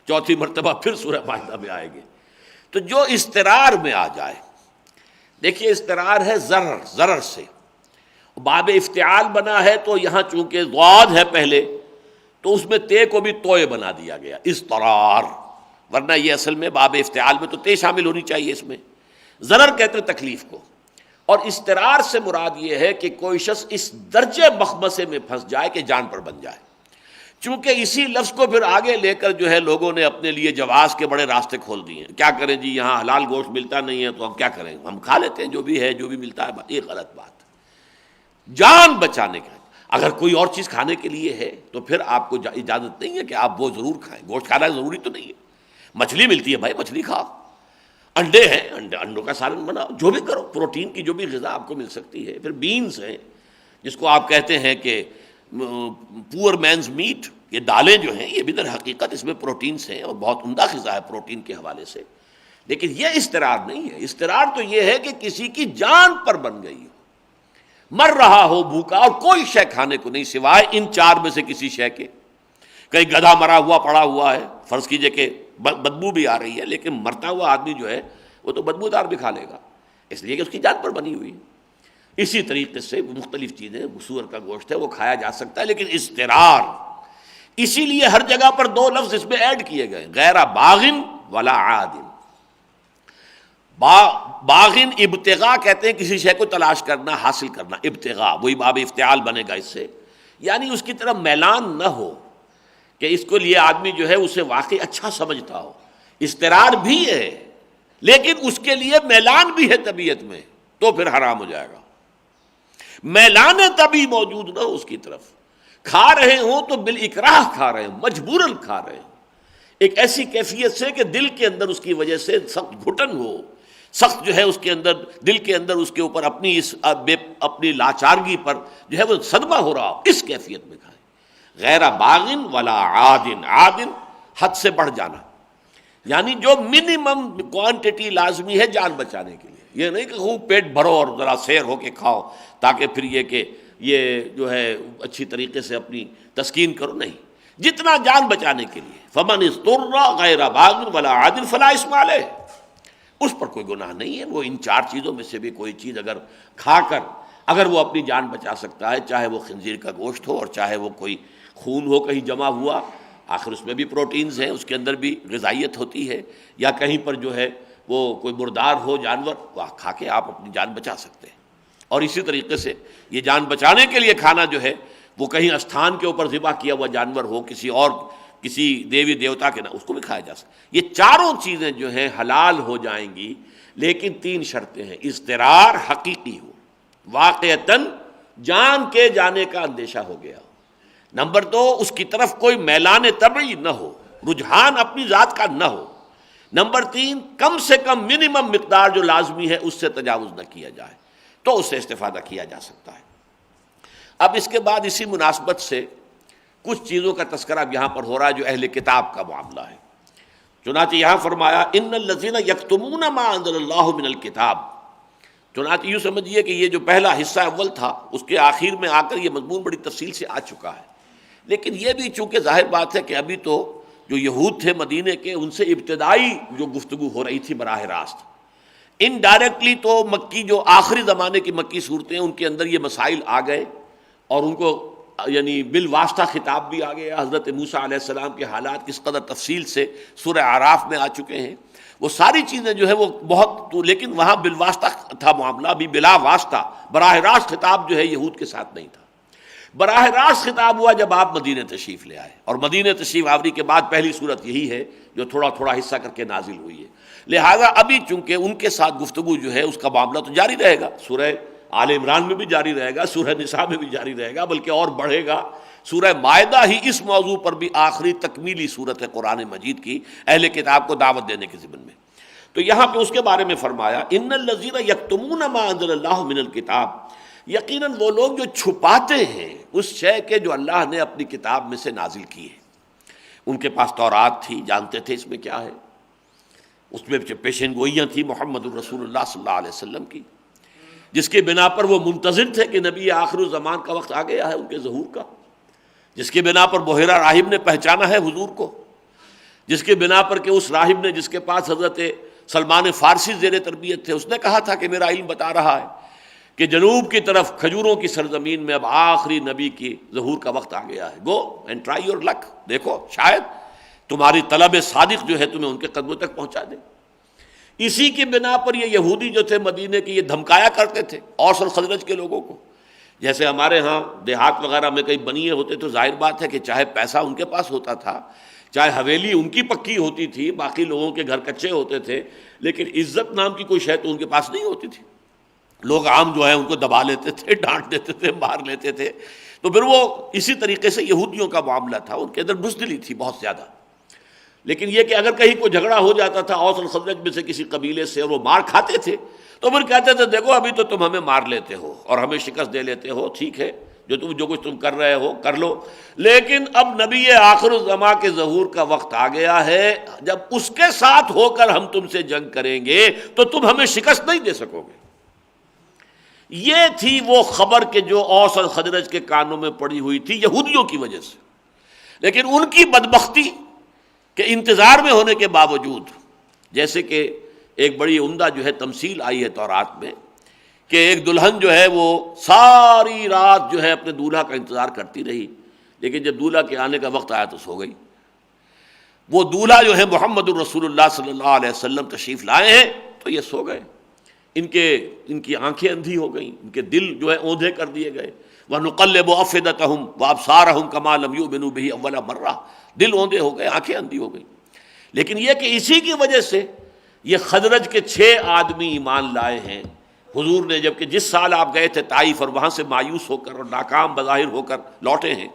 چوتھی مرتبہ پھر سورہ مائدہ میں آئے گے۔ تو جو استرار میں آ جائے، دیکھیے استرار ہے ضرر سے، باب افتعال بنا ہے تو یہاں چونکہ ضاد ہے پہلے تو اس میں تے کو بھی توئے بنا دیا گیا، استرار، ورنہ یہ اصل میں باب افتعال میں تو تے شامل ہونی چاہیے اس میں۔ ضرر کہتے ہیں تکلیف کو، اور استرار سے مراد یہ ہے کہ کوئی شخص اس درجے مخمصے میں پھنس جائے کہ جان پر بن جائے۔ چونکہ اسی لفظ کو پھر آگے لے کر جو ہے لوگوں نے اپنے لیے جواز کے بڑے راستے کھول دیے ہیں۔ کیا کریں جی، یہاں حلال گوشت ملتا نہیں ہے تو ہم کیا کریں، ہم کھا لیتے ہیں جو بھی ہے، جو بھی ملتا ہے۔ یہ غلط بات، جان بچانے کا، اگر کوئی اور چیز کھانے کے لیے ہے تو پھر آپ کو اجازت نہیں ہے کہ آپ وہ ضرور کھائیں۔ گوشت کھانا ضروری تو نہیں ہے، مچھلی ملتی ہے بھائی مچھلی کھاؤ، انڈے ہیں انڈوں کا سالن بناؤ، جو بھی کرو، پروٹین کی جو بھی غذا آپ کو مل سکتی ہے۔ پھر بینز ہیں جس کو آپ کہتے ہیں کہ پور مینز میٹ، یہ دالیں جو ہیں یہ بھی در حقیقت اس میں پروٹینز ہیں اور بہت عمدہ غذا ہے پروٹین کے حوالے سے، لیکن یہ استرار نہیں ہے۔ استرار تو یہ ہے کہ کسی کی جان پر بن گئی ہو، مر رہا ہو بھوکا اور کوئی شے کھانے کو نہیں سوائے ان چار میں سے کسی شے کے۔ کہیں گدھا مرا ہوا پڑا ہوا ہے، فرض کیجئے کہ بدبو بھی آ رہی ہے، لیکن مرتا ہوا آدمی جو ہے وہ تو بدبو دار بھی کھا لے گا، اس لیے کہ اس کی جان پر بنی ہوئی۔ اسی طریقے سے مختلف چیزیں، سور کا گوشت ہے وہ کھایا جا سکتا ہے، لیکن استرار، اسی لیے ہر جگہ پر دو لفظ اس میں ایڈ کیے گئے، غیر باغن ولا عاد۔ باغن ابتغاء کہتے ہیں کسی شے کو تلاش کرنا، حاصل کرنا، ابتغاء، وہی باب افتعال بنے گا اس سے، یعنی اس کی طرف میلان نہ ہو کہ اس کو لیے آدمی جو ہے اسے واقعی اچھا سمجھتا ہو۔ استرار بھی ہے لیکن اس کے لیے میلان بھی ہے طبیعت میں تو پھر حرام ہو جائے گا. میلان طبی موجود نہ ہو اس کی طرف، کھا رہے ہوں تو بالاکراہ کھا رہے ہوں، مجبوراً کھا رہے ہوں، ایک ایسی کیفیت سے کہ دل کے اندر اس کی وجہ سے سخت گھٹن ہو، سخت جو ہے اس کے اندر دل کے اندر اس کے اوپر اپنی لاچارگی پر جو ہے وہ صدمہ ہو رہا ہو، اس کیفیت میں کھائیں. غیر باغن ولا عادن، عادن حد سے بڑھ جانا، یعنی جو منیمم کوانٹٹی لازمی ہے جان بچانے کے لیے. یہ نہیں کہ خوب پیٹ بھرو اور ذرا سیر ہو کے کھاؤ تاکہ پھر یہ کہ یہ جو ہے اچھی طریقے سے اپنی تسکین کرو، نہیں، جتنا جان بچانے کے لیے. فمن اضطر غیر باغ ولا عاد فلا اثم علیہ، اس پر کوئی گناہ نہیں ہے. وہ ان چار چیزوں میں سے بھی کوئی چیز اگر کھا کر اگر وہ اپنی جان بچا سکتا ہے، چاہے وہ خنزیر کا گوشت ہو اور چاہے وہ کوئی خون ہو کہیں جمع ہوا، آخر اس میں بھی پروٹینز ہیں، اس کے اندر بھی غذائیت ہوتی ہے، یا کہیں پر جو ہے وہ کوئی مردار ہو جانور، وہ کھا کے آپ اپنی جان بچا سکتے ہیں. اور اسی طریقے سے یہ جان بچانے کے لیے کھانا جو ہے وہ کہیں استھان کے اوپر ذبح کیا ہوا جانور ہو، کسی دیوی دیوتا کے نہ، اس کو بھی کھایا جا سکتا. یہ چاروں چیزیں جو ہیں حلال ہو جائیں گی، لیکن تین شرطیں ہیں. اضطرار حقیقی ہو، واقعتاً جان کے جانے کا اندیشہ ہو گیا ہو. نمبر دو، اس کی طرف کوئی میلان طبعی نہ ہو، رجحان اپنی ذات کا نہ ہو. نمبر تین، کم سے کم منیمم مقدار جو لازمی ہے اس سے تجاوز نہ کیا جائے، تو اس سے استفادہ کیا جا سکتا ہے. اب اس کے بعد اسی مناسبت سے کچھ چیزوں کا تذکرہ یہاں پر ہو رہا ہے جو اہل کتاب کا معاملہ ہے. چنانچہ یہاں فرمایا ان الذین یکتمون ما انزل اللہ من الکتاب. چنانچہ یوں سمجھیے کہ یہ جو پہلا حصہ اول تھا اس کے آخر میں آ کر یہ مضمون بڑی تفصیل سے آ چکا ہے، لیکن یہ بھی چونکہ ظاہر بات ہے کہ ابھی تو جو یہود تھے مدینے کے، ان سے ابتدائی جو گفتگو ہو رہی تھی براہ راست، انڈائریکٹلی تو مکی جو آخری زمانے کی مکی صورتیں ان کے اندر یہ مسائل آ گئے، اور ان کو یعنی بالواسطہ خطاب بھی آ گیا. حضرت موسیٰ علیہ السلام کے حالات کس قدر تفصیل سے سورہ اعراف میں آ چکے ہیں، وہ ساری چیزیں جو ہے وہ بہت، لیکن وہاں بالواسطہ تھا معاملہ، ابھی بلا واسطہ براہ راست خطاب جو ہے یہود کے ساتھ نہیں تھا. براہ راست خطاب ہوا جب آپ مدینہ تشریف لے آئے، اور مدینہ تشریف آوری کے بعد پہلی صورت یہی ہے جو تھوڑا تھوڑا حصہ کر کے نازل ہوئی ہے. لہذا ابھی چونکہ ان کے ساتھ گفتگو جو ہے اس کا معاملہ تو جاری رہے گا، سورہ آل عمران میں بھی جاری رہے گا، سورہ نساء میں بھی جاری رہے گا، بلکہ اور بڑھے گا. سورہ مائدہ ہی اس موضوع پر بھی آخری تکمیلی صورت ہے قرآن مجید کی اہل کتاب کو دعوت دینے کے ضمن میں. تو یہاں پہ اس کے بارے میں فرمایا ان الذین یکتمون ما انزل اللہ من الکتاب، یقیناً وہ لوگ جو چھپاتے ہیں اس شے کے جو اللہ نے اپنی کتاب میں سے نازل کی ہے. ان کے پاس تورات تھی، جانتے تھے اس میں کیا ہے، اس میں پیشین گوئیاں تھیں محمد الرسول اللہ صلی اللہ علیہ وسلم کی، جس کے بنا پر وہ منتظر تھے کہ نبی آخر الزمان کا وقت آ گیا ہے ان کے ظہور کا، جس کے بنا پر بحیرہ راہب نے پہچانا ہے حضور کو، جس کے بنا پر کہ اس راہب نے جس کے پاس حضرت سلمان فارسی زیر تربیت تھے، اس نے کہا تھا کہ میرا علم بتا رہا ہے کہ جنوب کی طرف کھجوروں کی سرزمین میں اب آخری نبی کی ظہور کا وقت آ گیا ہے. گو اینڈ ٹرائی یور لک، دیکھو شاید تمہاری طلب صادق جو ہے تمہیں ان کے قدموں تک پہنچا دے. اسی کی بنا پر یہ یہودی جو تھے مدینے کے، یہ دھمکایا کرتے تھے اوس اور خزرج کے لوگوں کو. جیسے ہمارے ہاں دیہات وغیرہ میں کئی بنیے ہوتے تو ظاہر بات ہے کہ چاہے پیسہ ان کے پاس ہوتا تھا، چاہے حویلی ان کی پکی ہوتی تھی، باقی لوگوں کے گھر کچے ہوتے تھے، لیکن عزت نام کی کوئی شے تو ان کے پاس نہیں ہوتی تھی. لوگ عام جو ہے ان کو دبا لیتے تھے، ڈانٹ دیتے تھے، مار لیتے تھے. تو پھر وہ اسی طریقے سے یہودیوں کا معاملہ تھا، ان کے اندر بزدلی تھی بہت زیادہ. لیکن یہ کہ اگر کہیں کوئی جھگڑا ہو جاتا تھا اوس اور خزرج میں سے کسی قبیلے سے اور وہ مار کھاتے تھے تو پھر کہتے تھے دیکھو ابھی تو تم ہمیں مار لیتے ہو اور ہمیں شکست دے لیتے ہو، ٹھیک ہے جو کچھ تم کر رہے ہو کر لو، لیکن اب نبی آخر الزماں کے ظہور کا وقت آ گیا ہے، جب اس کے ساتھ ہو کر ہم تم سے جنگ کریں گے تو تم ہمیں شکست نہیں دے سکو گے. یہ تھی وہ خبر کہ جو اوس اور خزرج کے کانوں میں پڑی ہوئی تھی یہودیوں کی وجہ سے. لیکن ان کی بدبختی کہ انتظار میں ہونے کے باوجود، جیسے کہ ایک بڑی عمدہ جو ہے تمثیل آئی ہے تورات میں کہ ایک دلہن جو ہے وہ ساری رات جو ہے اپنے دولہا کا انتظار کرتی رہی، لیکن جب دولہا کے آنے کا وقت آیا تو سو گئی. وہ دولہا جو ہے محمد الرسول اللہ صلی اللہ علیہ وسلم تشریف لائے ہیں تو یہ سو گئے، ان کی آنکھیں اندھی ہو گئیں، ان کے دل جو ہے اوندھے کر دیے گئے. وَنُقَلِّبُ أَفْئِدَتَهُمْ وَأَبْصَارَهُمْ كَمَا لَمْ يُؤْمِنُوا بِهِ أَوَّلَ مَرَّةٍ، دل اوندھے ہو گئے، آنکھیں اندھی ہو گئیں. لیکن یہ کہ اسی کی وجہ سے یہ خزرج کے 6 آدمی ایمان لائے ہیں حضور نے، جبکہ جس سال آپ گئے تھے طائف اور وہاں سے مایوس ہو کر اور ناکام بظاہر ہو کر لوٹے ہیں،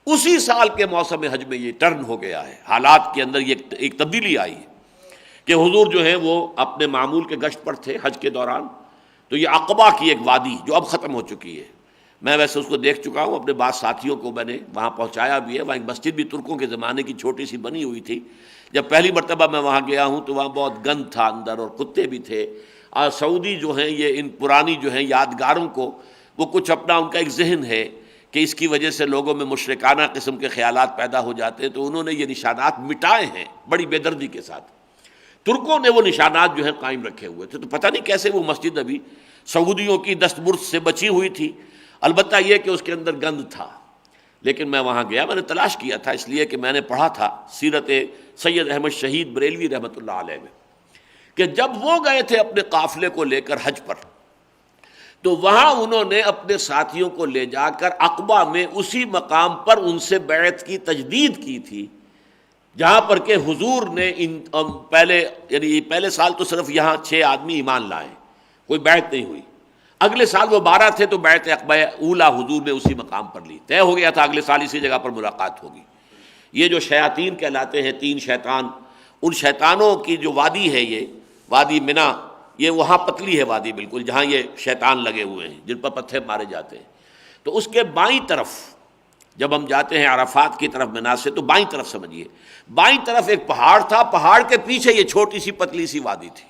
اسی سال کے موسم حج میں یہ ٹرن ہو گیا ہے، حالات کے اندر یہ ایک تبدیلی آئی ہے کہ حضور جو ہے وہ اپنے معمول کے گشت پر تھے حج کے دوران، تو یہ عقبہ کی ایک وادی جو اب ختم ہو چکی ہے، میں ویسے اس کو دیکھ چکا ہوں، اپنے بعض ساتھیوں کو میں نے وہاں پہنچایا بھی ہے، وہاں ایک مسجد بھی ترکوں کے زمانے کی چھوٹی سی بنی ہوئی تھی، جب پہلی مرتبہ میں وہاں گیا ہوں تو وہاں بہت گند تھا اندر اور کتے بھی تھے، اور سعودی جو ہیں یہ ان پرانی جو ہیں یادگاروں کو وہ کچھ اپنا ان کا ایک ذہن ہے کہ اس کی وجہ سے لوگوں میں مشرکانہ قسم کے خیالات پیدا ہو جاتے ہیں، تو انہوں نے یہ نشانات مٹائے ہیں بڑی بے دردی کے ساتھ۔ ترکوں نے وہ نشانات جو ہیں قائم رکھے ہوئے تھے، تو پتہ نہیں کیسے وہ مسجد ابھی سعودیوں کی دستبرد سے بچی ہوئی تھی، البتہ یہ کہ اس کے اندر گند تھا۔ لیکن میں وہاں گیا، میں نے تلاش کیا تھا اس لیے کہ میں نے پڑھا تھا سیرت سید احمد شہید بریلوی رحمۃ اللہ علیہ میں، کہ جب وہ گئے تھے اپنے قافلے کو لے کر حج پر، تو وہاں انہوں نے اپنے ساتھیوں کو لے جا کر عقبہ میں اسی مقام پر ان سے بیعت کی تجدید کی تھی جہاں پر کہ حضور نے پہلے سال تو صرف یہاں 6 آدمی ایمان لائے، کوئی بیعت نہیں ہوئی، اگلے سال وہ 12 تھے تو بیعت عقبہ اولا حضور نے اسی مقام پر لی، طے ہو گیا تھا اگلے سال اسی جگہ پر ملاقات ہوگی۔ یہ جو شیاطین کہلاتے ہیں 3 شیطان، ان شیطانوں کی جو وادی ہے یہ وادی منا، یہ وہاں پتلی ہے وادی بالکل جہاں یہ شیطان لگے ہوئے ہیں جن پر پتھر مارے جاتے ہیں، تو اس کے بائیں طرف جب ہم جاتے ہیں عرفات کی طرف منا سے، تو بائیں طرف سمجھیے، بائیں طرف ایک پہاڑ تھا، پہاڑ کے پیچھے یہ چھوٹی سی پتلی سی وادی تھی،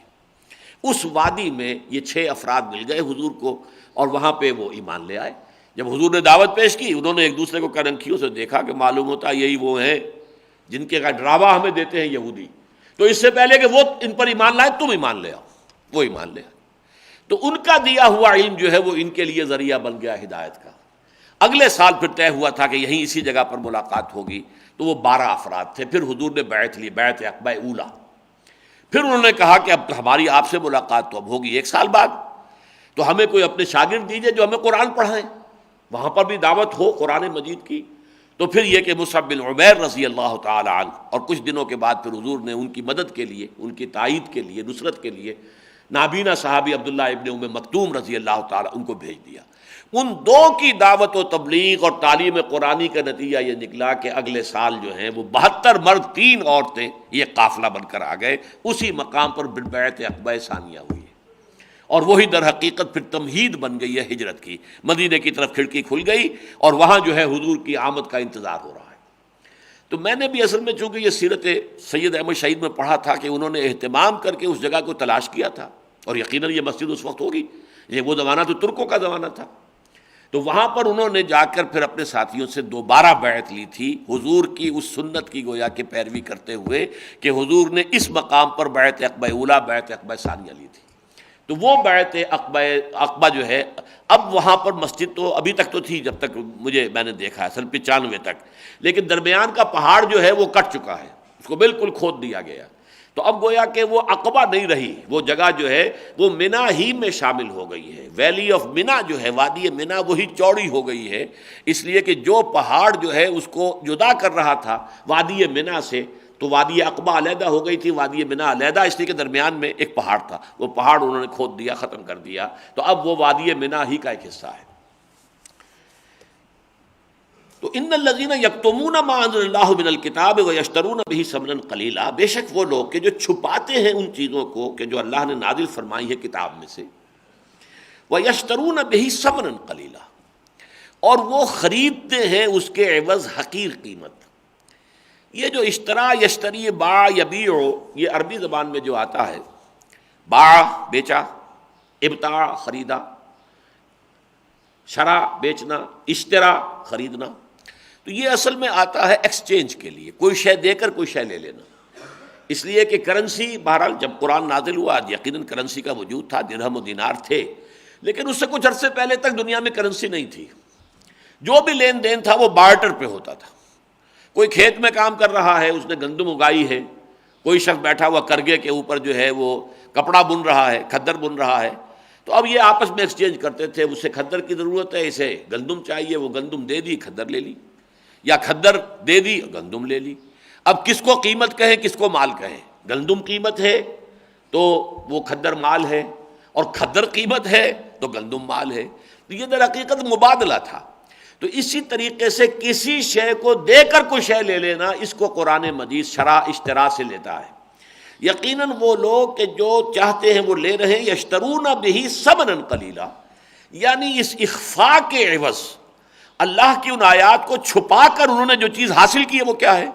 اس وادی میں یہ 6 افراد مل گئے حضور کو اور وہاں پہ وہ ایمان لے آئے۔ جب حضور نے دعوت پیش کی، انہوں نے ایک دوسرے کو کرنکھیوں سے دیکھا کہ معلوم ہوتا یہی وہ ہیں جن کے کا ڈراوا ہمیں دیتے ہیں یہودی، تو اس سے پہلے کہ وہ ان پر ایمان لائے تم ایمان لے آؤ، وہ ایمان لے آئے، تو ان کا دیا ہوا علم جو ہے وہ ان کے لیے ذریعہ بن گیا ہدایت کا۔ اگلے سال پھر طے ہوا تھا کہ یہیں اسی جگہ پر ملاقات ہوگی، تو وہ 12 افراد تھے، پھر حضور نے بیعت لی، بیعت عقبہ اولا۔ پھر انہوں نے کہا کہ اب ہماری آپ سے ملاقات تو اب ہوگی 1 سال بعد، تو ہمیں کوئی اپنے شاگرد دیجئے جو ہمیں قرآن پڑھائیں، وہاں پر بھی دعوت ہو قرآن مجید کی۔ تو پھر یہ کہ مصعب بن عمیر رضی اللہ تعالی عنہ، اور کچھ دنوں کے بعد پھر حضور نے ان کی مدد کے لیے، ان کی تائید کے لیے، نصرت کے لیے نابینا صحابی عبداللہ ابن ام مکتوم رضی اللہ تعالی ان کو بھیج دیا۔ ان 2 کی دعوت و تبلیغ اور تعلیم قرآنی کا نتیجہ یہ نکلا کہ اگلے سال جو ہیں وہ 72 مرد 3 عورتیں یہ قافلہ بن کر آ گئے، اسی مقام پر بیعت عقبہ ثانیہ ہوئی، اور وہی در حقیقت پھر تمہید بن گئی ہے ہجرت کی، مدینے کی طرف کھڑکی کھل گئی اور وہاں جو ہے حضور کی آمد کا انتظار ہو رہا ہے۔ تو میں نے بھی اصل میں چونکہ یہ سیرت سید احمد شہید میں پڑھا تھا کہ انہوں نے اہتمام کر کے اس جگہ کو تلاش کیا تھا، اور یقیناً یہ مسجد اس وقت ہوگی، یہ وہ زمانہ تو ترکوں کا زمانہ تھا، تو وہاں پر انہوں نے جا کر پھر اپنے ساتھیوں سے دوبارہ بیعت لی تھی، حضور کی اس سنت کی گویا کہ پیروی کرتے ہوئے کہ حضور نے اس مقام پر بیعت عقبہ اولا، بیعت عقبہ ثانیہ لی تھی۔ تو وہ بیعت عقبہ جو ہے، اب وہاں پر مسجد تو ابھی تک تو تھی جب تک میں نے دیکھا ہے 95 تک، لیکن درمیان کا پہاڑ جو ہے وہ کٹ چکا ہے، اس کو بالکل کھود دیا گیا، تو اب گویا کہ وہ عقبہ نہیں رہی، وہ جگہ جو ہے وہ منا ہی میں شامل ہو گئی ہے، ویلی آف منا جو ہے، وادی منا وہی چوڑی ہو گئی ہے، اس لیے کہ جو پہاڑ جو ہے اس کو جدا کر رہا تھا وادی منا سے، تو وادی عقبہ علیحدہ ہو گئی تھی، وادی منا علیحدہ، اس لیے کہ درمیان میں ایک پہاڑ تھا، وہ پہاڑ انہوں نے کھود دیا، ختم کر دیا، تو اب وہ وادی منا ہی کا ایک حصہ ہے۔ تو ان الذین یکتمون ما انزل اللہ من الکتاب ویشترون بہ ثمنا قلیلا، بے شک وہ لوگ کہ جو چھپاتے ہیں ان چیزوں کو کہ جو اللہ نے نازل فرمائی ہے کتاب میں سے، ویشترون بہ ثمنا قلیلا، اور وہ خریدتے ہیں اس کے عوض حقیر قیمت۔ یہ جو اشترا یشتری باع یبیع، یہ عربی زبان میں جو آتا ہے، باع بیچا، ابتاع خریدا، شرا بیچنا، اشترا خریدنا، تو یہ اصل میں آتا ہے ایکسچینج کے لیے، کوئی شے دے کر کوئی شے لے لینا، اس لیے کہ کرنسی، بہرحال جب قرآن نازل ہوا یقیناً کرنسی کا وجود تھا، درہم و دینار تھے، لیکن اس سے کچھ عرصے پہلے تک دنیا میں کرنسی نہیں تھی، جو بھی لین دین تھا وہ بارٹر پہ ہوتا تھا۔ کوئی کھیت میں کام کر رہا ہے، اس نے گندم اگائی ہے، کوئی شخص بیٹھا ہوا کرگے کے اوپر جو ہے وہ کپڑا بن رہا ہے، کھدر بن رہا ہے، تو اب یہ آپس میں ایکسچینج کرتے تھے، اسے کھدر کی ضرورت ہے، اسے گندم چاہیے، وہ گندم دے دی، کھدر لے لی، یا کھدر دے دی، گندم لے لی۔ اب کس کو قیمت کہیں، کس کو مال کہیں؟ گندم قیمت ہے، تو وہ کھدر مال ہے، اور کھدر قیمت ہے تو گندم مال ہے. تو یہ در حقیقت مبادلہ تھا. تو اسی طریقے سے کسی شے کو دے کر کوئی شے لے لینا، اس کو قرآن مجید شرع اشترا سے لیتا ہے. یقیناً وہ لوگ کہ جو چاہتے ہیں وہ لے رہے ہیں، یشترون بہ ثمنا قلیلا، یعنی اس اخفاء کے عوض اللہ کی ان آیات کو چھپا کر انہوں نے جو چیز حاصل کی ہے وہ کیا ہے؟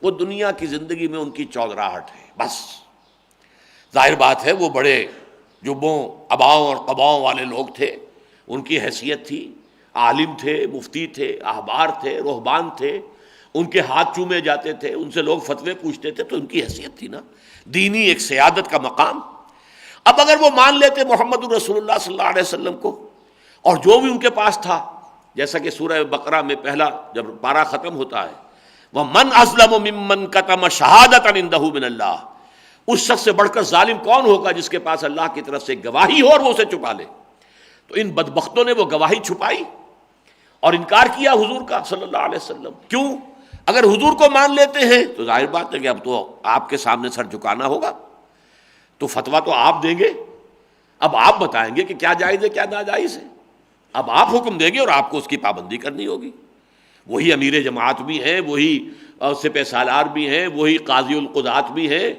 وہ دنیا کی زندگی میں ان کی چودراہٹ ہے. بس ظاہر بات ہے وہ بڑے جبوں اباؤں اور قباؤں والے لوگ تھے، ان کی حیثیت تھی، عالم تھے، مفتی تھے، احبار تھے، رہبان تھے، ان کے ہاتھ چومے جاتے تھے، ان سے لوگ فتوے پوچھتے تھے، تو ان کی حیثیت تھی نا، دینی ایک سیادت کا مقام. اب اگر وہ مان لیتے محمد رسول اللہ صلی اللہ علیہ وسلم کو اور جو بھی ان کے پاس تھا، جیسا کہ سورہ بقرہ میں پہلا جب پارہ ختم ہوتا ہے وَمَنْ أَظْلَمُ مِمَّنْ كَتَمَ شَهَادَةً عِنْدَهُ مِنَ اللَّهِ، اس شخص سے بڑھ کر ظالم کون ہوگا جس کے پاس اللہ کی طرف سے گواہی ہو اور وہ اسے چھپا لے. تو ان بدبختوں نے وہ گواہی چھپائی اور انکار کیا حضور کا صلی اللہ علیہ وسلم. کیوں؟ اگر حضور کو مان لیتے ہیں تو ظاہر بات ہے کہ اب تو آپ کے سامنے سر جھکانا ہوگا، تو فتویٰ تو آپ دیں گے، اب آپ بتائیں گے کہ کیا جائز ہے کیا ناجائز ہے، اب آپ حکم دیں گے اور آپ کو اس کی پابندی کرنی ہوگی. وہی امیر جماعت بھی ہیں، وہی سپہ سالار بھی ہیں، وہی قاضی القضات بھی ہیں،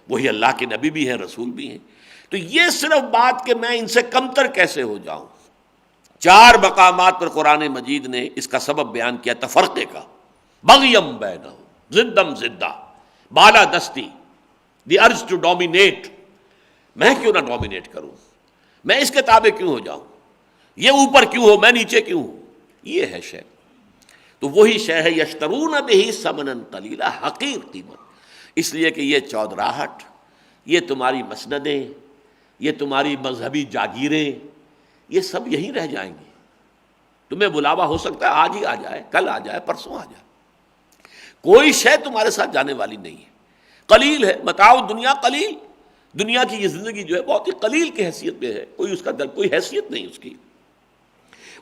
وہی اللہ کے نبی بھی ہیں، رسول بھی ہیں. تو یہ صرف بات کہ میں ان سے کمتر کیسے ہو جاؤں، 4 مقامات پر قرآن مجید نے اس کا سبب بیان کیا تفرقے کا. بغیم بینہم، ضدم ضدہ، بالا دستی، دی ارج ٹو ڈومینیٹ. میں کیوں نہ ڈومینیٹ کروں، میں اس کے تابع کیوں ہو جاؤں، یہ اوپر کیوں ہو میں نیچے کیوں ہوں. یہ ہے شے. تو وہی شے ہے یشترون بہ ثمنا قلیلا، حقیر قیمت. اس لیے کہ یہ چودراہٹ، یہ تمہاری مسندیں، یہ تمہاری مذہبی جاگیریں، یہ سب یہیں رہ جائیں گی. تمہیں بلاوا ہو سکتا ہے آج ہی آ جائے، کل آ جائے، پرسوں آ جائے، کوئی شے تمہارے ساتھ جانے والی نہیں ہے. قلیل ہے متاع دنیا، قلیل. دنیا کی یہ زندگی جو ہے بہت ہی قلیل کی حیثیت میں ہے، کوئی اس کا کوئی حیثیت نہیں اس کی.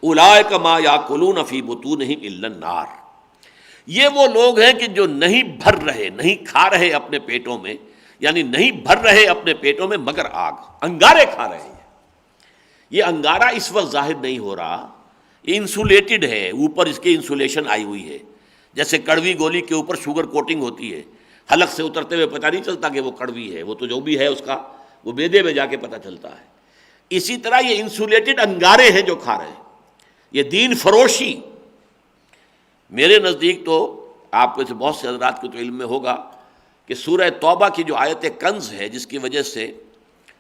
اولئک ما یاکلون فی بطونہم الا النار، یہ وہ لوگ ہیں کہ جو نہیں بھر رہے، نہیں کھا رہے اپنے پیٹوں میں، یعنی نہیں بھر رہے اپنے پیٹوں میں مگر آگ، انگارے کھا رہے ہیں. یہ انگارہ اس وقت ظاہر نہیں ہو رہا، یہ انسولیٹڈ ہے، اوپر اس کے انسولیشن آئی ہوئی ہے. جیسے کڑوی گولی کے اوپر شوگر کوٹنگ ہوتی ہے، حلق سے اترتے ہوئے پتہ نہیں چلتا کہ وہ کڑوی ہے، وہ تو جو بھی ہے اس کا وہ بیدے میں جا کے پتہ چلتا ہے. اسی طرح یہ انسولیٹڈ انگارے ہیں جو کھا رہے ہیں. یہ دین فروشی. میرے نزدیک تو آپ کو سے بہت سے حضرات کو تو علم میں ہوگا کہ سورہ توبہ کی جو آیت کنز ہے، جس کی وجہ سے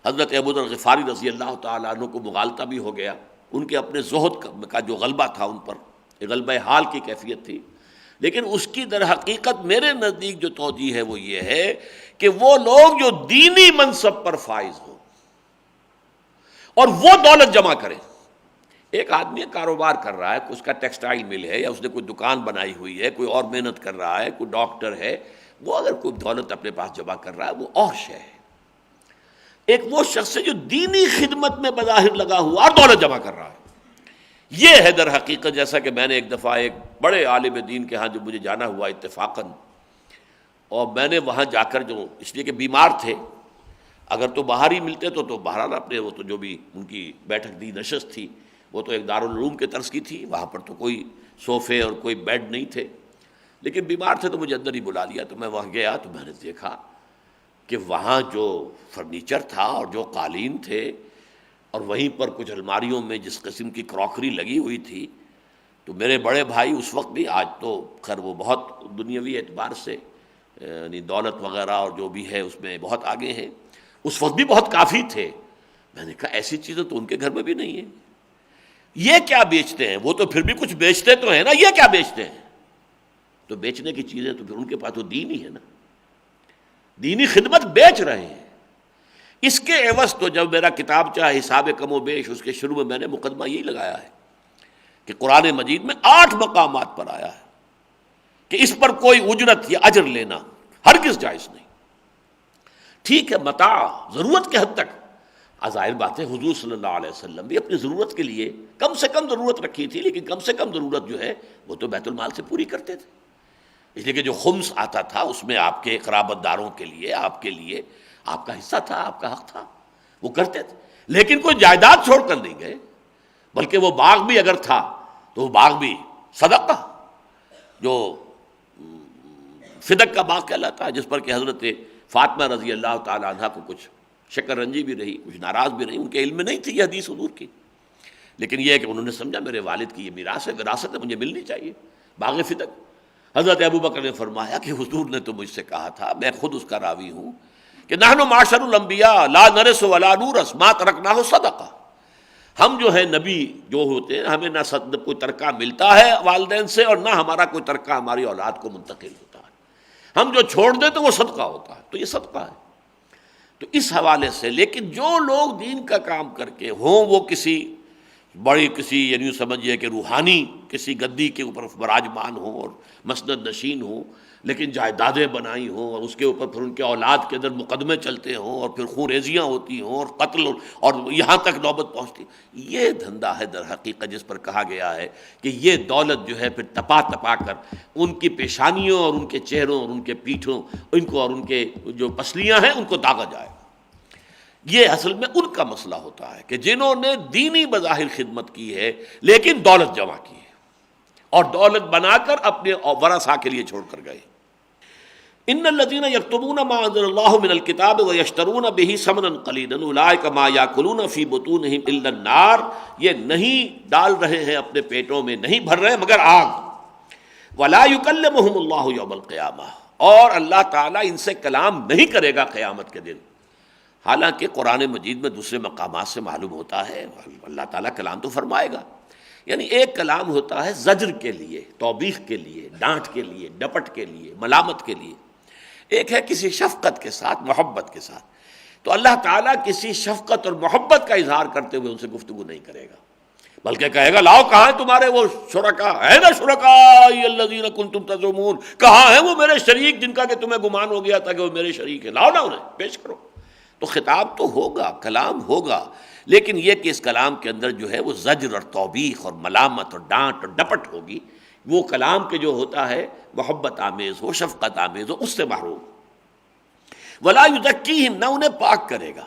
حضرت ابو ذر غفاری رضی اللہ تعالیٰ عنہ کو مغالطہ بھی ہو گیا، ان کے اپنے زہد کا جو غلبہ تھا ان پر، یہ غلبہ حال کی کیفیت تھی. لیکن اس کی در حقیقت میرے نزدیک جو توجیہ ہے وہ یہ ہے کہ وہ لوگ جو دینی منصب پر فائز ہوں اور وہ دولت جمع کریں. ایک آدمی کاروبار کر رہا ہے، اس کا ٹیکسٹائل مل ہے یا اس نے کوئی دکان بنائی ہوئی ہے، کوئی اور محنت کر رہا ہے، کوئی ڈاکٹر ہے، وہ اگر کوئی دولت اپنے پاس جمع کر رہا ہے وہ اور شے ہے. ایک وہ شخص ہے جو دینی خدمت میں بظاہر لگا ہوا اور دولت جمع کر رہا ہے. یہ ہے در حقیقت. جیسا کہ میں نے ایک دفعہ ایک بڑے عالم دین کے ہاں جو مجھے جانا ہوا اتفاقاً، اور میں نے وہاں جا کر جو اس لیے کہ بیمار تھے، اگر تو باہر ہی ملتے تو بہرحال اپنے وہ تو جو بھی ان کی بیٹھک دی نشست تھی وہ تو ایک دارالعلوم کے طرز کی تھی، وہاں پر تو کوئی صوفے اور کوئی بیڈ نہیں تھے. لیکن بیمار تھے تو مجھے اندر ہی بلا لیا. تو میں وہاں گیا تو میں نے دیکھا کہ وہاں جو فرنیچر تھا اور جو قالین تھے اور وہیں پر کچھ الماریوں میں جس قسم کی کراکری لگی ہوئی تھی، تو میرے بڑے بھائی اس وقت بھی، آج تو خیر وہ بہت دنیاوی اعتبار سے یعنی دولت وغیرہ اور جو بھی ہے اس میں بہت آگے ہیں، اس وقت بھی بہت کافی تھے. میں نے کہا ایسی چیزیں تو ان کے گھر میں بھی نہیں ہیں. یہ کیا بیچتے ہیں؟ وہ تو پھر بھی کچھ بیچتے تو ہیں نا، یہ کیا بیچتے ہیں؟ تو بیچنے کی چیزیں تو پھر ان کے پاس تو دین ہی ہے نا، دینی خدمت بیچ رہے ہیں. اس کے عوض تو جب میرا کتاب چاہے حساب کم و بیش، اس کے شروع میں میں نے مقدمہ یہی لگایا ہے کہ قرآن مجید میں 8 مقامات پر آیا ہے کہ اس پر کوئی اجرت یا اجر لینا ہرگز جائز نہیں. ٹھیک ہے متاع ضرورت کے حد تک، ظاہر بات ہے حضور صلی اللہ علیہ وسلم بھی اپنی ضرورت کے لیے کم سے کم ضرورت رکھی تھی، لیکن کم سے کم ضرورت جو ہے وہ تو بیت المال سے پوری کرتے تھے. اس لیے کہ جو خمس آتا تھا اس میں آپ کے قرابت داروں کے لیے، آپ کے لیے، آپ کا حصہ تھا، آپ کا حق تھا، وہ کرتے تھے، لیکن کوئی جائیداد چھوڑ کر نہیں گئے، بلکہ وہ باغ بھی اگر تھا تو وہ باغ بھی صدقہ، جو فدق کا باغ کہلاتا ہے، جس پر کہ حضرت فاطمہ رضی اللہ تعالی عنہ کو کچھ شکر رنجی بھی رہی، کچھ ناراض بھی رہی، ان کے علم میں نہیں تھی یہ حدیث حضور کی، لیکن یہ ہے کہ انہوں نے سمجھا میرے والد کی یہ میراث ہے، وراثت ہے، مجھے ملنی چاہیے، باغ فدق۔ حضرت ابوبکر نے فرمایا کہ حضور نے تو مجھ سے کہا تھا، میں خود اس کا راوی ہوں، کہ نحن معاشر الانبیاء لا نرث ولا نورث ما ترکناہ صدقہ، ہم جو ہے نبی جو ہوتے ہیں ہمیں نہ کوئی ترکہ ملتا ہے والدین سے، اور نہ ہمارا کوئی ترکہ ہماری اولاد کو منتقل ہوتا ہے، ہم جو چھوڑ دیں تو وہ صدقہ ہوتا ہے، تو یہ صدقہ ہے۔ تو اس حوالے سے لیکن جو لوگ دین کا کام کر کے ہوں، وہ کسی بڑی کسی یعنی سمجھیے کہ روحانی کسی گدی کے اوپر براجمان ہوں اور مسند نشین ہوں، لیکن جائیدادیں بنائی ہوں، اور اس کے اوپر پھر ان کے اولاد کے اندر مقدمے چلتے ہوں، اور پھر خون ریزیاں ہوتی ہوں، اور قتل، اور یہاں تک نوبت پہنچتی، یہ دھندا ہے در حقیقت، جس پر کہا گیا ہے کہ یہ دولت جو ہے پھر تپا تپا کر ان کی پیشانیوں اور ان کے چہروں اور ان کے پیٹھوں ان کو اور ان کے جو پسلیاں ہیں ان کو داغا جائے۔ یہ اصل میں ان کا مسئلہ ہوتا ہے کہ جنہوں نے دینی بظاہر خدمت کی ہے لیکن دولت جمع کی ہے، اور دولت بنا کر اپنے ورثاء کے لیے چھوڑ کر گئے۔ ان الذين يكتمون ما انزل الله من الكتاب ويشترون به ثمنا قليلا اولئك ما ياكلون في بطونهم الا النار، یہ نہیں ڈال رہے ہیں اپنے پیٹوں میں، نہیں بھر رہے مگر آگ۔ ولا يكلمهم الله يوم القيامة، اور اللہ تعالیٰ ان سے کلام نہیں کرے گا قیامت کے دن۔ حالانکہ قرآن مجید میں دوسرے مقامات سے معلوم ہوتا ہے اللہ تعالیٰ کلام تو فرمائے گا، یعنی ایک کلام ہوتا ہے زجر کے لیے، توبیخ کے لیے، ڈانٹ کے لیے، ڈپٹ کے لیے، ملامت کے لیے، ایک ہے کسی شفقت کے ساتھ، محبت کے ساتھ۔ تو اللہ تعالیٰ کسی شفقت اور محبت کا اظہار کرتے ہوئے ان سے گفتگو نہیں کرے گا، بلکہ کہے گا لاؤ کہاں ہیں تمہارے وہ شرکا، ہے نا شرکائی الذین کنتم تزعمون، کہاں ہیں وہ میرے شریک جن کا کہ تمہیں گمان ہو گیا تھا کہ وہ میرے شریک ہیں، لاؤ نا انہیں پیش کرو۔ تو خطاب تو ہوگا، کلام ہوگا، لیکن یہ کہ اس کلام کے اندر جو ہے وہ زجر اور توبیخ اور ملامت اور ڈانٹ اور ڈپٹ ہوگی، وہ کلام کے جو ہوتا ہے محبت آمیز ہو، شفقت آمیز ہو، اس سے محروم۔ ولا یزکیہم، نہ انہیں پاک کرے گا۔